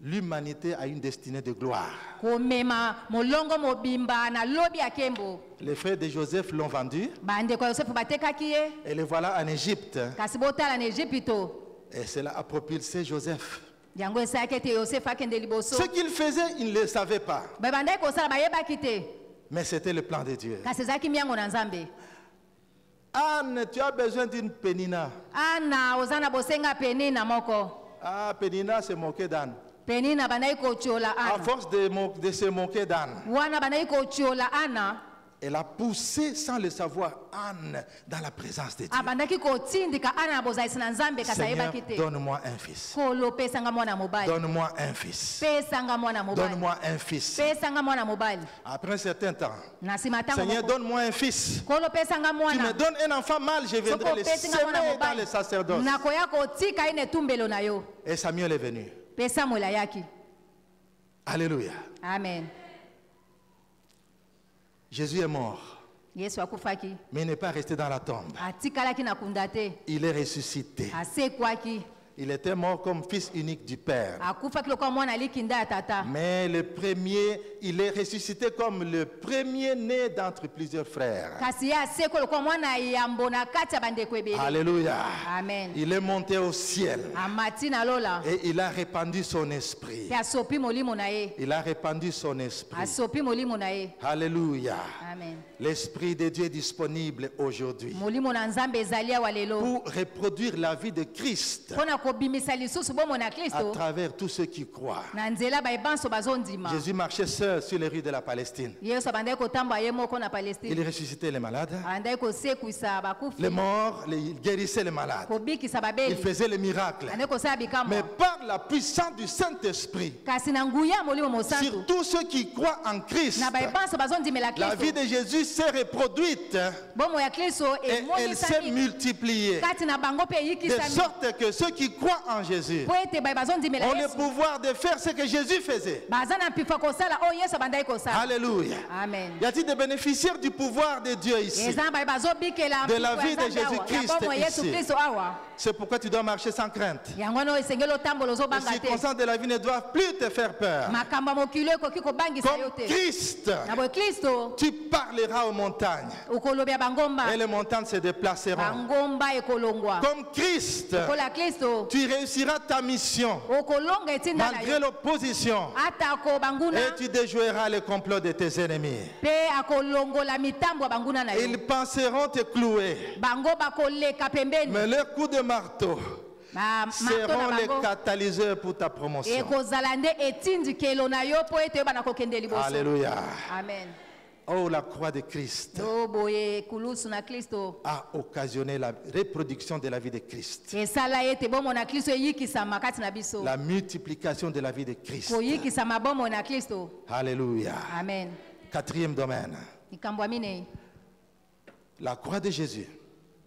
l'humanité à une destinée de gloire. komema molongo mobimba na lobi ya kembo. Les frères de Joseph l'ont vendu Bandeko ya Yosefu batekaki ye et le voilà en Égypte. kasi botala na Ejipito. Et cela a propulsé Joseph. Yango esalaki ete Yosefu akende liboso. Ce qu'il faisait, il ne le savait pas. Babandaki kosala bayebaki te Mais c'était le plan de Dieu. kasi ezalaki miango na Nzambe. Anne, tu as besoin d'une Pénina. Ana oza na bosenga Penina moko. Ah, Pénina se moquait d'Anne. Penina bandaki kotiola À Ana. force de se moquer d'Anne, Wana bandaki kotiola Ana. elle a poussé sans le savoir Anne dans la présence de Dieu. Abandaki kotindika Ana na bozalisi na Nzambe kasi Seigneur, ayebaki te. donne-moi un fils. Kolo pesanga mwana mobali. Donne-moi un fils. Pesanga mwana mobali. Donne-moi un fils. Pesanga mwana mobali. Après un certain temps, Na sima tango Seigneur, moko. donne-moi un fils. Kolo pesanga Tu me mwana. donnes un enfant mâle, je viendrai Soko le pesinga mwana semer dans mobali. le sacerdoce. Nakoya kotika ine tumbelo na yo. Et Samuel est venu. Pesa mwela yaki. Alléluia. Amen. Jésus est mort, Yesu akufaki. mais il n'est pas resté dans la tombe. Atikalaki na kunda te. Il est ressuscité. Asekwaki. Il était mort comme fils unique du Père. akufaki lokola mwana alikinda ya tata. Mais le premier, il est ressuscité comme le premier-né d'entre plusieurs frères. Kasi ye aseko lokola mwana yambo na kati ya bandeko ebele. Alléluia. Amen. Il est monté au ciel Amati na lola. et il a répandu son esprit. Pe asopi molimo na ye. Il a répandu son esprit. Asopi molimo na ye. Alléluia. Amen. L'esprit de Dieu est disponible aujourd'hui Molimo na Nzambe ezali awa lelo. pour reproduire la vie de Christ Mpona kobimisa lisusu bomoi na à Kristo. travers tous ceux qui croient. Na nzela bayebanso bazondima. Jésus marchait seul sur les rues de la Palestine. Yesu abandaki kotambola ye moko na Il Palestine. ressuscitait les malades, Abandaki kosekwisa bakufi. les morts, il guérissait les malades. Kobikisa Il babeli. faisait les miracles. Abandaki kosala Mais bikamwa. par la puissance du Saint-Esprit, Kasi na nguya ya molimo mosantu. sur tous ceux qui croient en Christ, Na bayebanso bazondimela la vie Kristo. de Jésus s'est reproduite Bomoi ya Kristo et elle s'est emonisani. multipliée. Kati na bango pe De eyikisami. sorte que ceux qui croient en Jésus Po ete baye bazondimela ont le Yesu. pouvoir de faire ce que Jésus faisait. Baza na mpifa kosala oyo Yesu abandaki kosala. Alléluia. Amen. Y a-t-il des bénéficiaires du pouvoir de Dieu ici? Eza baye bazobikela De la mpifa vie de ya Nzambe awa. Jésus-Christ Ya bomoi ya Yesu ici. Kristo awa. C'est pourquoi tu dois marcher sans crainte. Yango wana esengeli otambola Les ozobanga te. circonstances de la vie ne doivent plus te faire peur. Makambo ya mokili ekoki kobangisa yo Comme te. Christ, Na boye Kristo tu parleras aux montagnes okolobya bangomba. et les montagnes se déplaceront. Bangomba ekolongwa. Comme Christ, Kola Kristo tu réussiras ta mission okolonga etinda na malgré yo. l'opposition Atako banguna et tu déjoueras les complots de tes ennemis. pe akolongola mitambo ya banguna na yo. Ils penseront te clouer, Bango bakoleka pembeni. mais leurs coups de marteau Marto seront na les bango catalyseurs pour ta promotion. ekozala nde etindikelo na yo mpo ete yo bana kokende liboso. Alléluia. Amen. Oh, la croix de Christ To boye kulusu na Kristo a occasionné la reproduction de la vie de Christ, esala ete bomoi na Kristo eyikisama kati na biso. la multiplication de la vie de Christ. Koyikisama bomoi na Kristo. Alléluia. Amen. Quatrième domaine, Likambo ya minei la croix de Jésus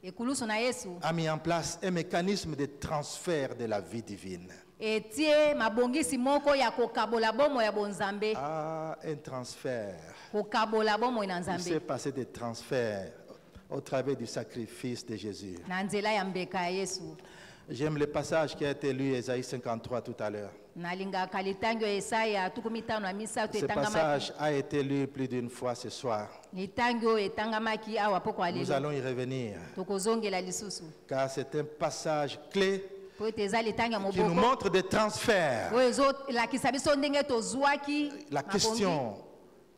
ekulusu na Yesu a mis en place un mécanisme de transfert de la vie divine. etie mabongisi moko ya kokabola bomoi ya bonzambe. Ah, un transfert. Kokabola bomoi na Il s'est Nzambe passé des transferts au travers du sacrifice de Jésus. na nzela ya mbeka ya Yesu. J'aime le passage qui a été lu, Ésaïe 53 tout à l'heure. Nalingaka litango ya Esaya 53 Ce etangamaki. passage a été lu plus d'une fois ce soir. Litango etangamaki awa poko Nous alelo. allons y revenir, Tokozongela lisusu. car c'est un passage clé Po ete eza litango ya qui nous moboko. montre des transferts. Oyo ezolakisa biso ndenge tozwaki La makonzi. question,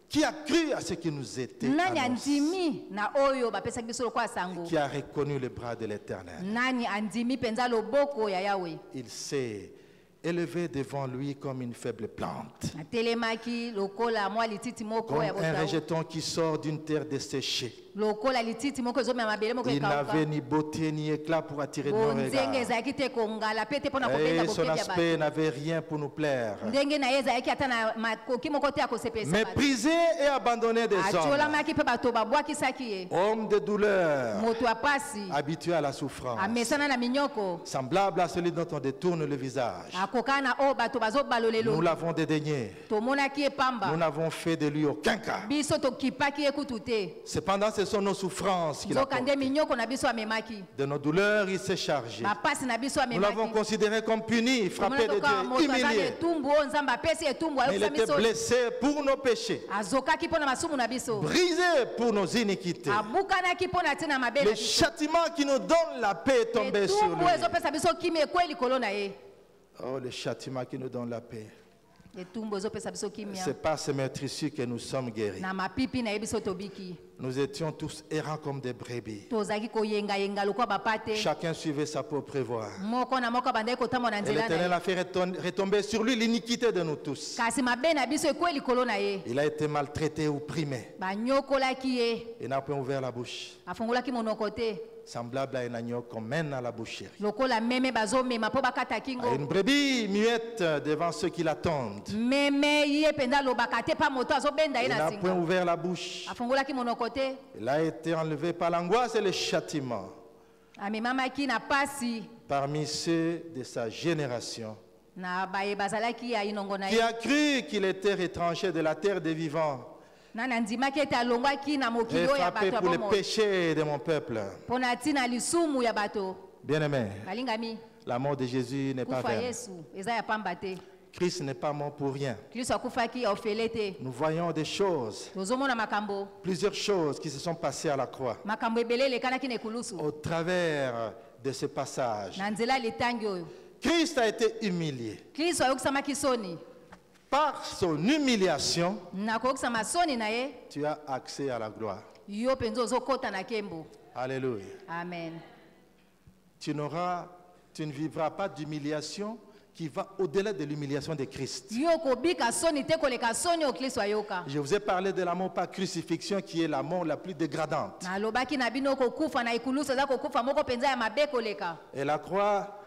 qui a cru à ce qui nous était Nani annoncé? andimi na oyo bapesaki biso lokola sango. Qui a reconnu le bras de l'Éternel? Nani andimi penza loboko ya Yahweh. Il s'est élevé devant lui comme une faible plante, Atelemaki lokola mwa lititi moko comme ya un botao. rejeton qui sort d'une terre desséchée. Lokola lititi moko ezomema mabele moko Il n'avait ekauka. ni beauté ni éclat pour attirer nos Bonzenge regards. ezalaki te kongala pe te mpona kobenda Et son kokebya aspect bato. n'avait rien pour nous plaire. Ndenge na ye ezalaki ata na makoki moko te ya kosepelisa bato. Méprisé et abandonné des hommes. atiolamaki mpe bato babwakisaki ye. Homme de douleur, Moto ya pasi habitué à la souffrance. amesana na minyoko. Semblable à celui dont on détourne le visage. akokana na oyo bato bazobalolelo. Nous l'avons dédaigné. tomonaki ye Nous pamba. n'avons fait de lui aucun cas. biso tokipaki ye kutu te. Cependant, ce sont nos souffrances qu'il a nzoka nde portées. minyoko na biso amemaki. De nos douleurs, il s'est chargé. bapasi na biso Nous l'avons amemaki. considéré comme puni, frappé de tomonaka moto Dieu, aza na humilié. etumbu oyo nzambe apesi etumbu Mais il ayokisa était biso. blessé pour nos péchés, azokaki mpo na masumu na biso. brisé pour nos iniquités. abukanaki mpo na ntina mabe na Le biso. châtiment qui nous donne la paix est tombé sur etumbu lui. ezopesa biso kimi ekwe likolo na ye. Oh, le châtiment qui nous donne la paix. etumbu ezopesa biso kimia. C'est par ce meurtrissure que nous sommes guéris. na mapipi na ye biso tobiki. Nous étions tous errants comme des brebis. tozalaki koyengayenga lokwa bapate. Chacun suivait sa propre voie. moko na moko abandaki kotambola na Et nzela na l'Éternel ye. a fait retomber sur lui l'iniquité de nous tous. kasi mabe na biso ekwe likolo na ye. Il a été maltraité, opprimé. banyokolaki ye. Il n'a point ouvert la bouche. afungolaki monoko te. Semblable à un agneau qu'on mène à la boucherie. lokola meme bazomema mpo bakata À kingo. une brebis muette devant ceux qui l'attendent. meme ye mpenza alobaka te mpa moto azobenda ye Il na n'a point singa. ouvert la bouche. afungolaki monoko te. Il a été enlevé par l'angoisse et le châtiment. amemamaki na pasi. Parmi ceux de sa génération, na baye bazalaki ya inongo na qui ye. a cru qu'il était retranché de la terre des vivants nani andimaki ete alongwaki na et mokili oyo ya frappé bato ya pour les bomoi. péchés de mon peuple. mpo na ntina lisumu ya bato. Bien-aimé, balingami La mort de Jésus n'est pas kufa vaine. yesu eza ya pamba te. Christ n'est pas mort pour rien. Kristo akufaki ofele te. Nous voyons des choses, Tozomona makambo plusieurs choses qui se sont passées à la croix. makambo ebele elekanaki na ekulusu Au travers de ce passage, na nzela litangi oyo Christ a été humilié. Kristo ayokisamaki soni. Par son humiliation, Na kokisama soni na ye tu as accès à la gloire. yo mpenza ozokota na kembo. Alléluia. Amen. Tu ne vivras pas d'humiliation qui va au-delà de l'humiliation de Christ. Yo kobika soni te koleka soni o Kristo ayoka. Je vous ai parlé de la mort par crucifixion qui est la mort la plus dégradante. Nalobaki na bino kokufa na ekulusu eza kokufa moko mpenza ya mabe koleka. Et la croix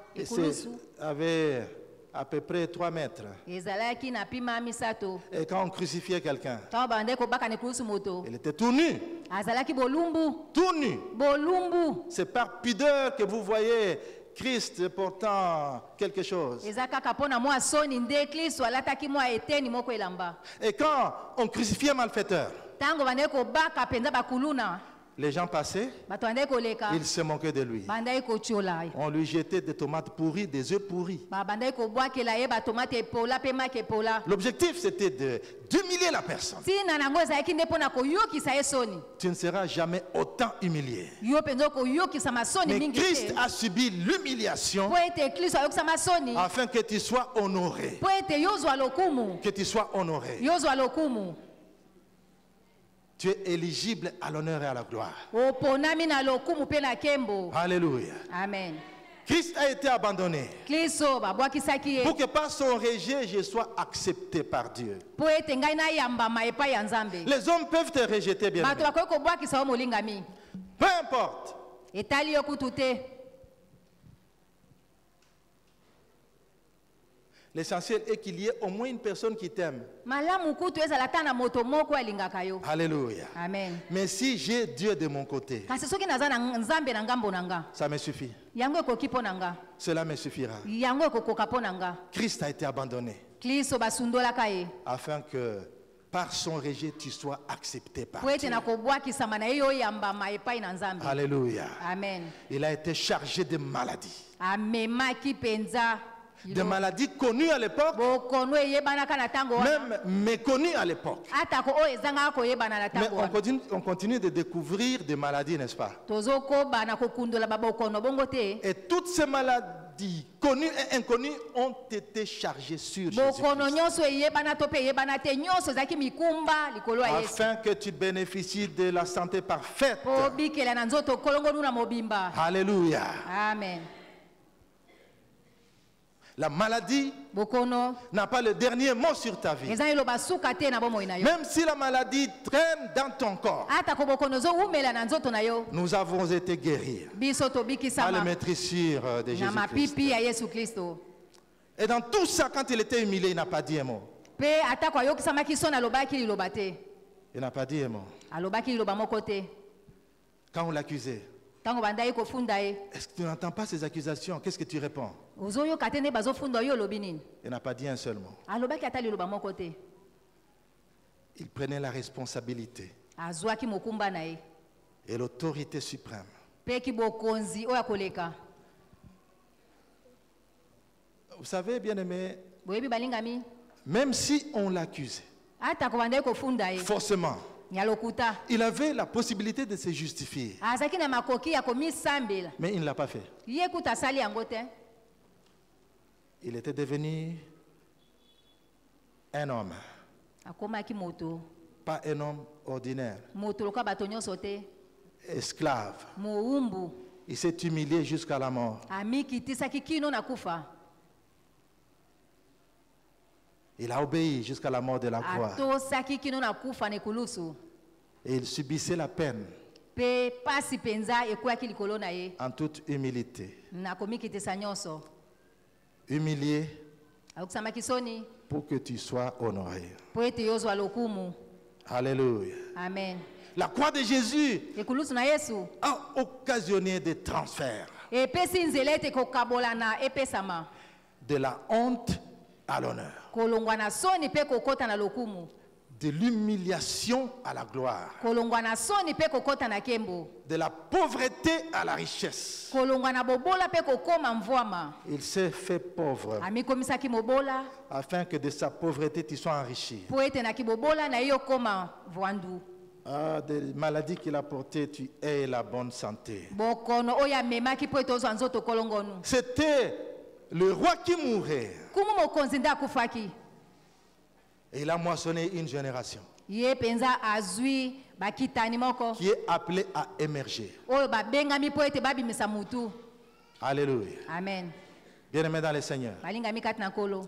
avait à peu près 3 mètres. Ezalaki na pima misato. Et quand on crucifiait quelqu'un, Tango bande kobaka na ekulusu moto. il était tout nu. Azalaki bolumbu. Tout nu. Bolumbu. C'est par pudeur que vous voyez Christ portant quelque chose. Eza kaka pona mwa soni nde Kristo alataki mwa eteni moko elamba. Et quand on crucifiait un malfaiteur, Tango bande kobaka penza bakuluna. les gens passaient, Bato bande koleka. ils se moquaient de lui. Bande kotiola. On lui jetait des tomates pourries, des œufs pourris. Bande kobwakela ye batomate epola pe maki epola. L'objectif, c'était d'humilier la personne. Tina nango ezalaki nde mpona koyokisa ye soni. Tu ne seras jamais autant humilié. Yo penza koyokisama soni Mais mingi Christ te. a subi l'humiliation Po ete Kristo ayokisama soni. afin que tu sois honoré. Po ete yozwa lokumu. Que tu sois honoré. Yozwa lokumu. Tu es éligible à l'honneur et à la gloire. Oponami na lokumu pe na kembo. Alléluia. Amen. Christ a été abandonné Kristo babwakisaki ye. pour que par son rejet, je sois accepté par Dieu. Po ete ngai nayambama epai ya Nzambe. Les hommes peuvent te rejeter, bien Bato aimé. bakoki kobwakisa yo molingami. Peu importe. Etali yo kutu te. L'essentiel est qu'il y ait au moins une personne qui t'aime. Malamu kutu ezala ta na moto moko alingaka yo. Alléluia. Amen. Mais si j'ai Dieu de mon côté, Kasi soki naza na Nzambe na ngambo na nga, ça me suffit. yango ekoki mpo na nga. Cela me suffira. Yango ekokoka mpo na nga. Christ a été abandonné Kristo basundolaka ye. afin que par son rejet, tu sois accepté par Po ete Dieu. na kobwakisama na ye yo oyambama epai na Nzambe. Alléluia. Amen. Il a été chargé de maladies. Amemaki penza. Des maladies connues à l'époque, Bokono eyebanaka na tango wana. même méconnues à l'époque. Atako oyo ezanga koyebana na Mais tango wana. on continue de découvrir des maladies, n'est-ce pas? Tozokoba na kokundola babokono bongo te. Et toutes ces maladies connues et inconnues ont été chargées sur Bokono Jésus nyonso eyebana to pe eyebana te nyonso ezaki mikumba likolo ya Yesu. afin que tu bénéficies de la santé parfaite. Po bikela na nzoto kolongonu na mobimba. Alléluia. Amen. La maladie Bokono n'a pas le dernier mot sur ta vie. ezali loba suka te na bomoi na yo. Même si la maladie traîne dans ton corps, Atako bokono zo umela na nzoto na yo. nous avons été guéris Biso to à le bikisama maîtrisure de na Jésus-Christ. mapipi ya Yesu Kristo. Et dans tout ça, quand il était humilié, il n'a pas dit un mot. Pe atako ayokisamaki so na lobaki liloba te. Il n'a pas dit un mot. Alobaki liloba moko te. Quand on l'accusait, Tango bandai kofunda ye. est-ce que tu n'entends pas ces accusations? Qu'est-ce que tu réponds? Ozoyoka te nde bazofunda yo olobi nini? Il n'a pas dit un seul mot. Alobaki ata liloba moko te. Il prenait la responsabilité Azwaki mokumba na ye. et l'autorité suprême. Peki bokonzi oya koleka. Vous savez, bien aimé, Boyebi balingami. même si on l'accusait Atako bandai kofunda ye. faussement, Nyalokuta. il avait la possibilité de se justifier. Azaki na makoki ya komisambela. Mais il ne l'a pas fait. Ye kuta sali yango te. Il était devenu un homme, Akomaki moto. pas un homme ordinaire, Moto loka bato nyonso te. esclave. Moumbu. Il s'est humilié jusqu'à la mort. Amikitisaki kino na kufa. Il a obéi jusqu'à la mort de la croix. Atosaki kino na kufa na ekulusu. Et il subissait la peine Pe pasi penza ekwaki likolo na ye. en toute humilité. Na komikitisa nyonso. Humilié Akusamaki soni. pour que tu sois honoré. Po ete yozwa lokumu. Alléluia. Amen. La croix de Jésus Ekulusu na Yesu. a occasionné des transferts Epesi nzela ete kokabolana epesama. de la honte à l'honneur, Kolongwa na soni pe kokota na lokumu. de l'humiliation à la gloire, kolongwa na soni pe kokota na kembo, de la pauvreté à la richesse. kolongwa na bobola pe kokoma mvwama. Il s'est fait pauvre Amikomisaki mobola afin que de sa pauvreté tu sois enrichi. po ete na kibobola na yo koma vwandu. Ah, des maladies qu'il a portées, tu aies la bonne santé. Bokono oya memaki po ete ozwa nzoto kolongonu. C'était le roi qui mourait. Kumu mokonzi nde akufaki. Et il a moissonné une génération Ye penza azwi bakitani moko qui est appelée à émerger. oyo babengami po ete babimisa mutu. Alléluia. Amen. Bien-aimés dans le Seigneur. Balingami kati na nkolo.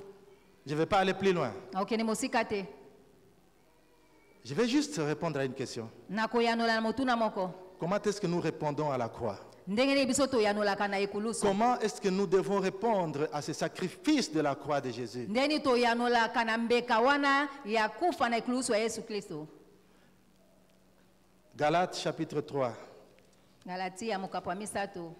Je ne vais pas aller plus loin. Okende mosika te. Je vais juste répondre à une question. Nakoyanola na motuna moko. Comment est-ce que nous répondons à la croix? Ndenge nini biso toyanolaka na ekulusu. Comment est-ce que nous devons répondre à ce sacrifice de la croix de Jésus? Ndeni toyanolaka na mbeka wana ya kufa na ekulusu ya Yesu Kristo. Galates chapitre 3. Galatia mokapo ya misato.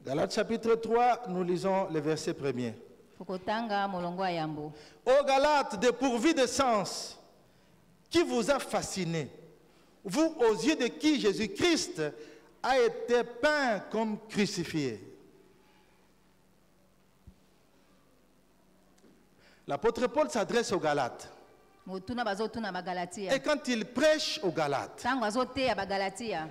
Galates chapitre 3, nous lisons le verset 1er. Fokotanga molongo ya yambo. Ô Galates, dépourvus de sens, qui vous a fasciné, vous aux yeux de qui Jésus-Christ a été peint comme crucifié. L'apôtre Paul s'adresse aux Galates. Motuna bazotuna bagalatia. Et quand il prêche aux Galates, Tango azoteya bagalatia.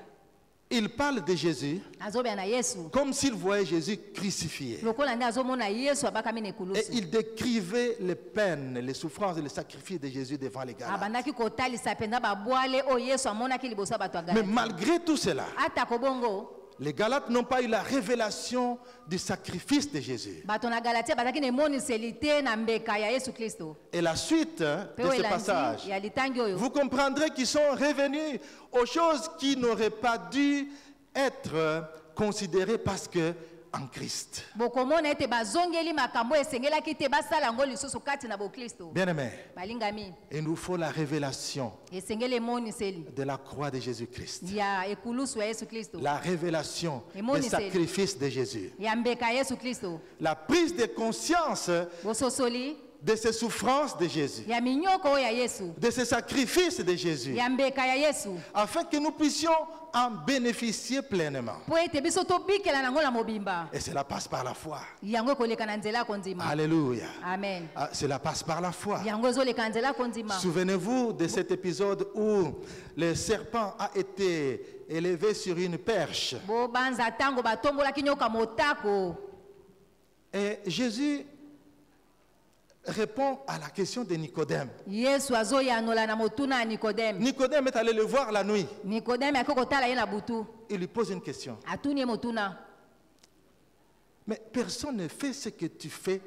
il parle de Jésus Azobya na Yesu. comme s'il voyait Jésus crucifié. Lokola nde azomona Yesu abakami na Et ekulusu. il décrivait les peines, les souffrances et les sacrifices de Jésus devant les Galates. Abandaki kotalisa penza babwale o Yesu amonaki liboso ya bato ya Mais Galatia. malgré tout cela, Ata kobongo les Galates n'ont pas eu la révélation du sacrifice de Jésus. bato na Galatia bazaki na emoniseli te na mbeka ya Yesu Kristo. Et la suite Pe de oyo ce elandi passage, ya litangi oyo. vous comprendrez qu'ils sont revenus aux choses qui n'auraient pas dû être considérées parce que en Christ. Bokomona ete bazongeli makambo esengelaki te basala yango lisusu kati na bokristo. Bien-aimés, Balingami il nous faut la révélation esengeli emoniseli de la croix de Jésus-Christ. ya ekulusu ya Yesu Kristo. La révélation Emoni du seli. sacrifice de Jésus. Ya mbeka ya Yesu Kristo. La prise de conscience Bososoli de ces souffrances de Jésus, ya minyoko oyo ya Yesu. de ces sacrifices de Jésus, Ya mbeka ya Yesu. afin que nous puissions en bénéficier pleinement. Po ete biso tobikela nango na mobimba. Et cela passe par la foi. Yango ekoleka na nzela yako ndima. Alléluia. Amen. Ah, cela passe par la foi. Yango ezoleka na nzela yako ndima. Souvenez-vous de cet épisode où le serpent a été élevé sur une perche. Bobanza tango batombolaki nyoka motako. Et Jésus répond à la question de Nicodème. Yesu azoyanola na motuna ya Nikodeme. Nicodème est allé le voir la nuit. Nikodeme akoko kotala ye na butu. Il lui pose une question. Atuni ye motuna. Mais personne ne fait ce que tu fais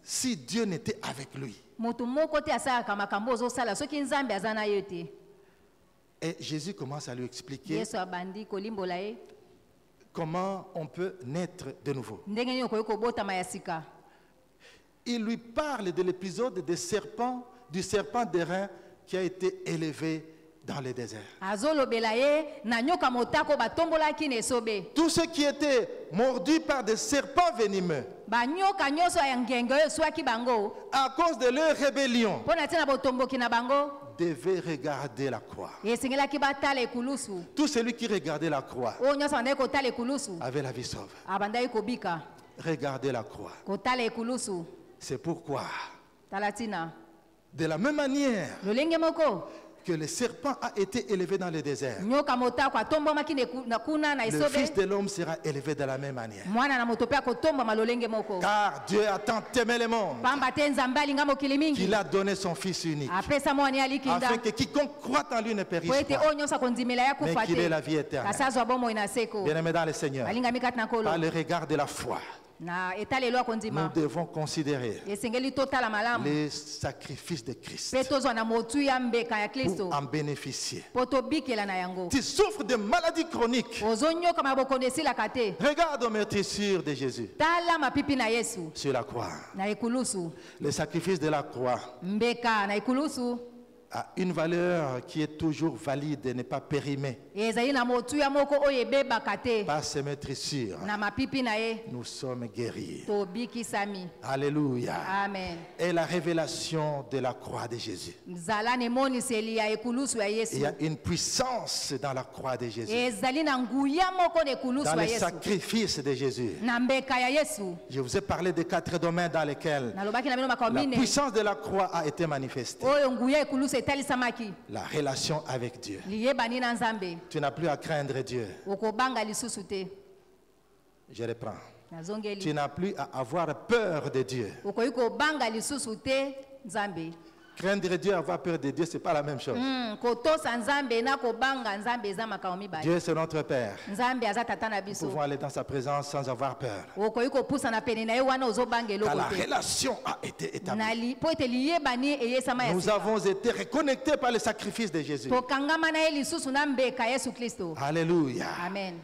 si Dieu n'était avec lui. Moto moko te asalaka makambo ozosala soki Nzambe aza na yo te. Et Jésus commence à lui expliquer Yesu abandi kolimbola ye. comment on peut naître de nouveau. Ndenge nini okoki kobotama ya sika. Il lui parle de l'épisode du serpent d'airain qui a été élevé dans le désert. Azolobela ye na nyoka motako batombolaki na esobe. Tous ceux qui étaient mordus par des serpents venimeux, Banyoka nyonso ya ngenge oyo eswaki bango. à cause de leur rébellion, Mpo na tina botomboki na bango. devaient regarder la croix. Esengelaki batala ekulusu. Tout celui qui regardait la croix Oyo nyonso abandaki kotala ekulusu. avait la vie sauve. Abandaki kobika. Regardez la croix. Kotala ekulusu. C'est pourquoi, Tala tina. de la même manière Lolenge moko. que le serpent a été élevé dans le désert, Nyoka motako atombwamaki na kuna na le esobe. Fils de l'homme sera élevé de la même manière. Mwana na moto pe akotombwama lolenge moko. Car Dieu a tant aimé le monde Pamba te Nzambe alinga mokili mingi. qu'il a donné son Fils unique, Apesa mwana ya likinda. afin que quiconque croit en lui ne périsse Po ete pas, oyo nyonso akondimela ya mais kufa qu'il ait te. la vie éternelle. Kasi azwa bomoi na seko. Bien-aimés dans le Seigneur, Balingami kati na kolo. par le regard de la foi, Na etalelo nous akondima. devons considérer Esengeli totala malamu. les sacrifices de Christ Pe tozwa na motu ya mbeka ya Kristo. pour en bénéficier. Po tobikela na yango. Tu souffres de maladies chroniques. Ozonyoka mabokondo esilaka te. Regarde aux meurtrissures de Jésus Tala mapipi na Yesu. sur la croix. Na ekulusu. Le sacrifice de la croix Mbeka na ekulusu. a une valeur qui est toujours valide et n'est pas périmée. ezali na motuya moko oyo ebebaka te Par ses maîtrissures, na mapipi na ye nous sommes guéris. tobikisami. Alléluia. Amen. Et la révélation de la croix de Jésus. zala na emoniseli ya ekulusu ya Il yesu y a une puissance dans la croix de Jésus. ezali na nguya moko na ekulusu Dans ya le yesu sacrifice de Jésus. na mbeka ya yesu. Je vous ai parlé des 4 domaines dans lesquels nalobaki na bino makambo la mine puissance de la croix a été manifestée. oyo nguya ekulusu etalisamaki La relation avec Dieu. liyebani na nzambe Tu n'as plus à craindre Dieu. okobanga lisusu te. Je reprends. Tu nazongeli n'as plus à avoir peur de Dieu. okoki kobanga lisusu te nzambe. Craindre Dieu et avoir peur de Dieu, ce n'est pas la même chose. kotosa nzambe na kobanga nzambe eza makambo mibale. Dieu, c'est notre Père. nzambe aza tata na Nous biso pouvons aller dans sa présence sans avoir peur. okoki kopusana pene na ye wana ozobanga Car eloko la te relation a été établie. mpo ete liyebani eyesama ya Nous sika. avons été reconnectés par le sacrifice de Jésus. tokangama na ye lisusu na mbeka ya yesu kristo. Alléluia. amen.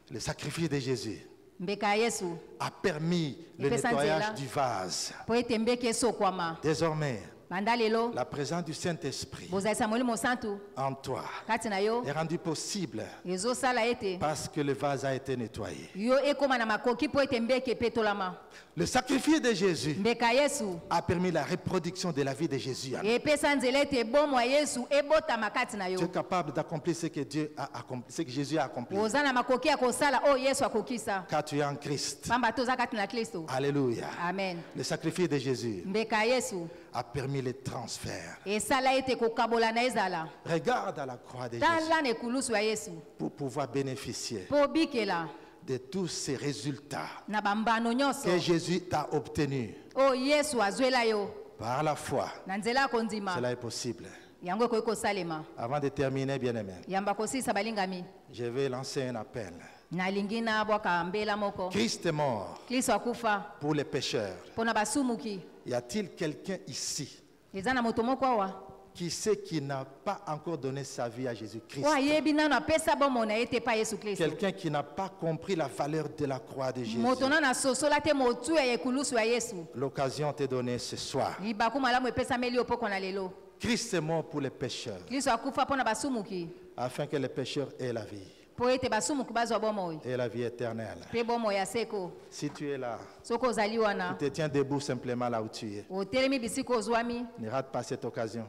Le sacrifice de Jésus mbeka ya yesu a permis le Epesa nettoyage nzela. du vase. mpo ete mbeka esokwama. Désormais, banda lelo la présence du Saint-Esprit bozalisa molimo santu en toi kati na yo est rendue possible ezosala ete parce que le vase a été nettoyé. yo ekóma na makoki mpo ete mbeka epetolama. Le sacrifice de Jésus mbeka ya yesu a permis la reproduction de la vie de Jésus. epesa nzela ete bomo ya yesu ebotama kati na Tu es yo. capable d'accomplir ce que Dieu a accompli, ce que Jésus a accompli. oza na makoki ya kosala oyo yesu akokisa Car tu es en Christ. pamba te oza kati na kristo. Alléluia. amen. Le sacrifice de Jésus mbeka ya yesu a permis le transfert. esala ete kokabola na ezala. Regarde à la croix de Jésus tala na ekulusu ya yesu pour pouvoir bénéficier mpo obikela de tous ces résultats na bambano nyonso que Jésus t'a obtenus oyo yesu azwela yo par la foi. na nzela ya kondima. Cela est possible. yango ekoki kosalema. Avant de terminer, bien-aimé, yamba kosilisa balingami je vais lancer un appel. nalingi nabwaka mbela moko. Christ est mort kristo akufa pour les pécheurs. mpo na basumuki. Y a-t-il quelqu'un ici eza na moto moko awa qui sait qui n'a pas encore donné sa vie à Jésus-Christ? oyo ayebi nano apesa bomo na ye te pa yesu kristo. Quelqu'un qui n'a pas compris la valeur de la croix de Jésus. moto nano asosola te motuya ya ekulusu ya yesu. L'occasion t'est donnée ce soir. libaku malamu epesameli yo poko na lelo. Christ est mort pour les pécheurs, kristo akufa mpo na basumuki afin que les pécheurs aient la vie mpo ete basumuki bazwa bomoi et la vie éternelle. mpe bomoi ya seko. Si tu es là, soki ozali tu wana te tiens debout simplement là où tu es. otelemi bisika ozwami Ne rate pas cette occasion.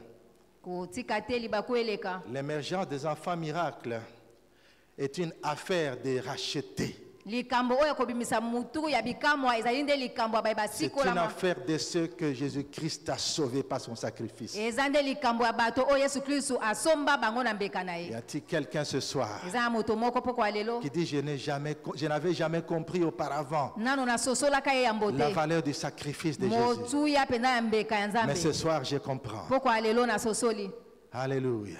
kotika te libaku eleka. L'émergence des enfants miracles est une affaire de racheter. likambo oyo kobimisa mutu ya bikamwa ezali nde likambo ya C'est une basikolama. affaire de ceux que Jésus-Christ a sauvés par son sacrifice. eza nde likambo ya bato oyo yesu kristu asomba bango na mbeka na Y ye. a-t-il quelqu'un ce soir eza na moto moko poko ya lelo qui dit je n'avais jamais compris auparavant nano nasosolaka ye yambo la te valeur du sacrifice de Jésus. motuya mpenza ya mbeka ya Mais ce nzambe soir, je comprends. poko ya lelo nasosoli. Alléluia.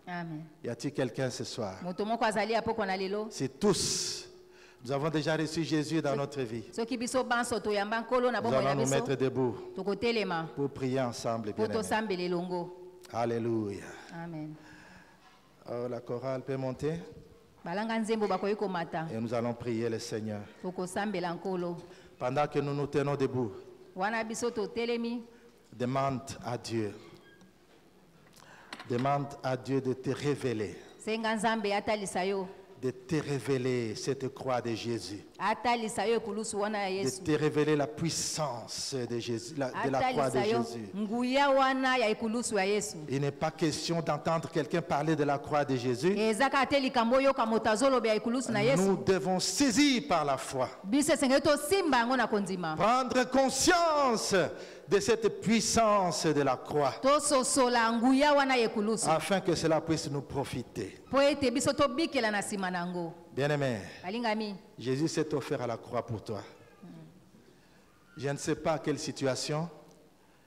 amen. Y a-t-il quelqu'un ce soir? moto moko azali ya poko na lelo. Si tous, nous avons déjà reçu Jésus dans notre vie, soki biso banso toyamba nkolo na nous bomoi na allons nous biso mettre debout tokotelema pour prier ensemble. mpo Bien-aimés. tosambela elongo. Alléluia. amen. Oh, la chorale peut monter balanga nzembo bakoki komata et nous allons prier le Seigneur. tokosambela nkolo. Pendant que nous nous tenons debout, wana biso totelemi demande à Dieu. Demande à Dieu de te révéler, senga nzambe atalisa yo de te révéler cette croix de Jésus, atalisa yo ekulusu wana ya de yesu. te révéler la puissance de Jésus, de la croix de atalisa yo Jésus. nguya wana ya ekulusu ya yesu. Il n'est pas question d'entendre quelqu'un parler de la croix de Jésus. eza kaka te likambo oyoka moto azolobela ekulusu na yesu. Nous devons saisir par la foi, biso esengeli tosimba yango na kondima. prendre conscience de cette puissance de la croix, tososola nguya wana ya ekulusu afin que cela puisse nous profiter. mpo ete biso tobikela na nsima na yango. Bien-aimé, balingami Jésus s'est offert à la croix pour toi. Je ne sais pas quelle situation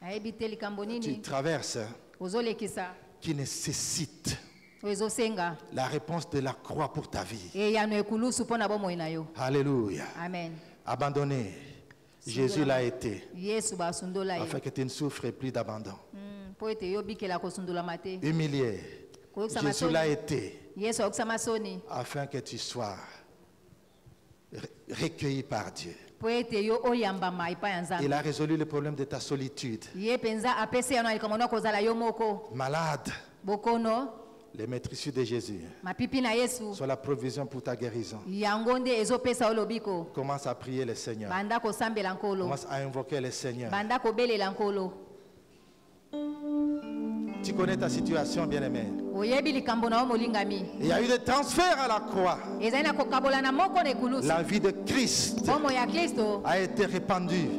nayebi te likambo tu nini traverses ozolekisa qui nécessite oyo ezosenga la réponse de la croix pour ta vie. eyano ekulusu mpo na bomoi na yo. Alléluia. amen. Abandonné, Jésus l'a été, yesu basundola ye afin que tu ne souffres plus d'abandon. mpo ete yo bikela kosundolama te. Humilié, koyokisama Jésus l'a soni été, yesu akokisama soni afin que tu sois recueilli par Dieu. po ete yo oyambama epai ya Nzambe. Il a résolu le problème de ta solitude. Ye penza apesi yana likambo kozala yo moko. Malade. Bokono. Les maîtrises de Jésus mapipi na Yesu. sont la provision pour ta guérison. Yango nde ezopesa olobiko. Commence à prier le Seigneur. Banda kosambela nkolo. Commence à invoquer le Seigneur. Banda kobelela nkolo. Tu connais ta situation, bien-aimé. Il y a eu des transferts à la croix. La vie de Christ a été répandue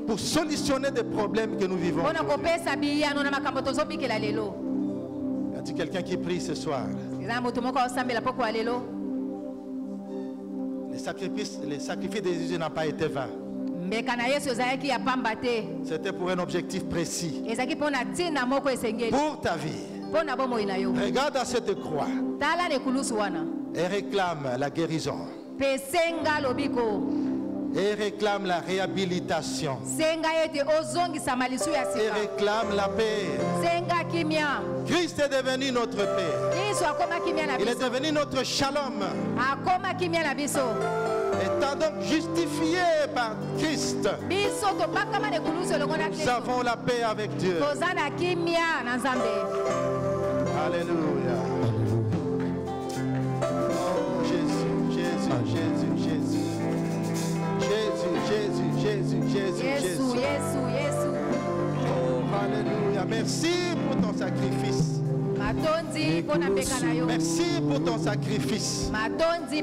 pour solutionner des problèmes que nous vivons. Il y a quelqu'un qui prie ce soir. Les sacrifices de Jésus n'ont pas été vains. C'était pour un objectif précis. Pour ta vie. Regarde à cette croix et réclame la guérison. Et réclame la réhabilitation. Et réclame la paix. Christ est devenu notre paix. Il est devenu notre shalom. Étant donc justifié par Christ, nous avons la paix avec Dieu. Alléluia. Oh Jésus, Jésus, Jésus, Jésus. Jésus, Jésus, Jésus, Jésus, Jésus. Oh, alléluia. Merci pour ton sacrifice. Merci pour ton sacrifice. Merci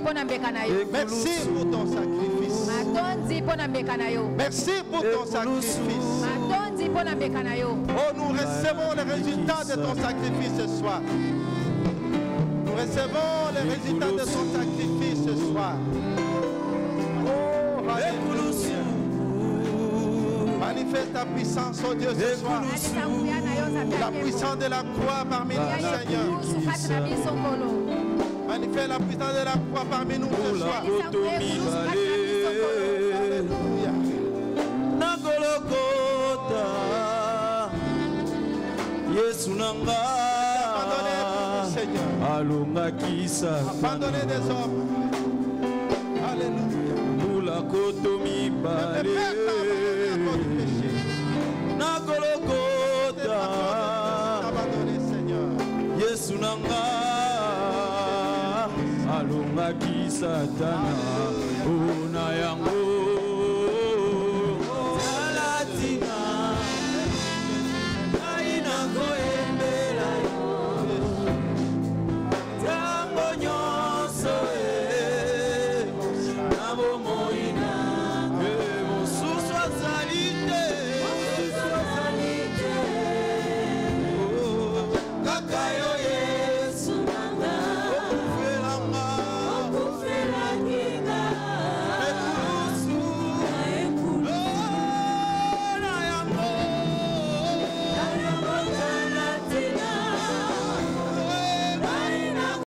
pour ton sacrifice. Merci pour ton sacrifice. Oh, nous recevons les résultats de ton sacrifice ce soir. Nous recevons les résultats de ton sacrifice ce soir. Oh, alléluia. Manifeste ta puissance, oh Dieu, ce soir. La puissance de la croix parmi nous, Seigneur. Manifeste la puissance de la croix parmi nous ce soir. Alléluia. Yesu nanga alongaki abandonné des hommes. Alléluia. Mula koto mibale na Golgotha Yesu nanga alongaki Satana ona yango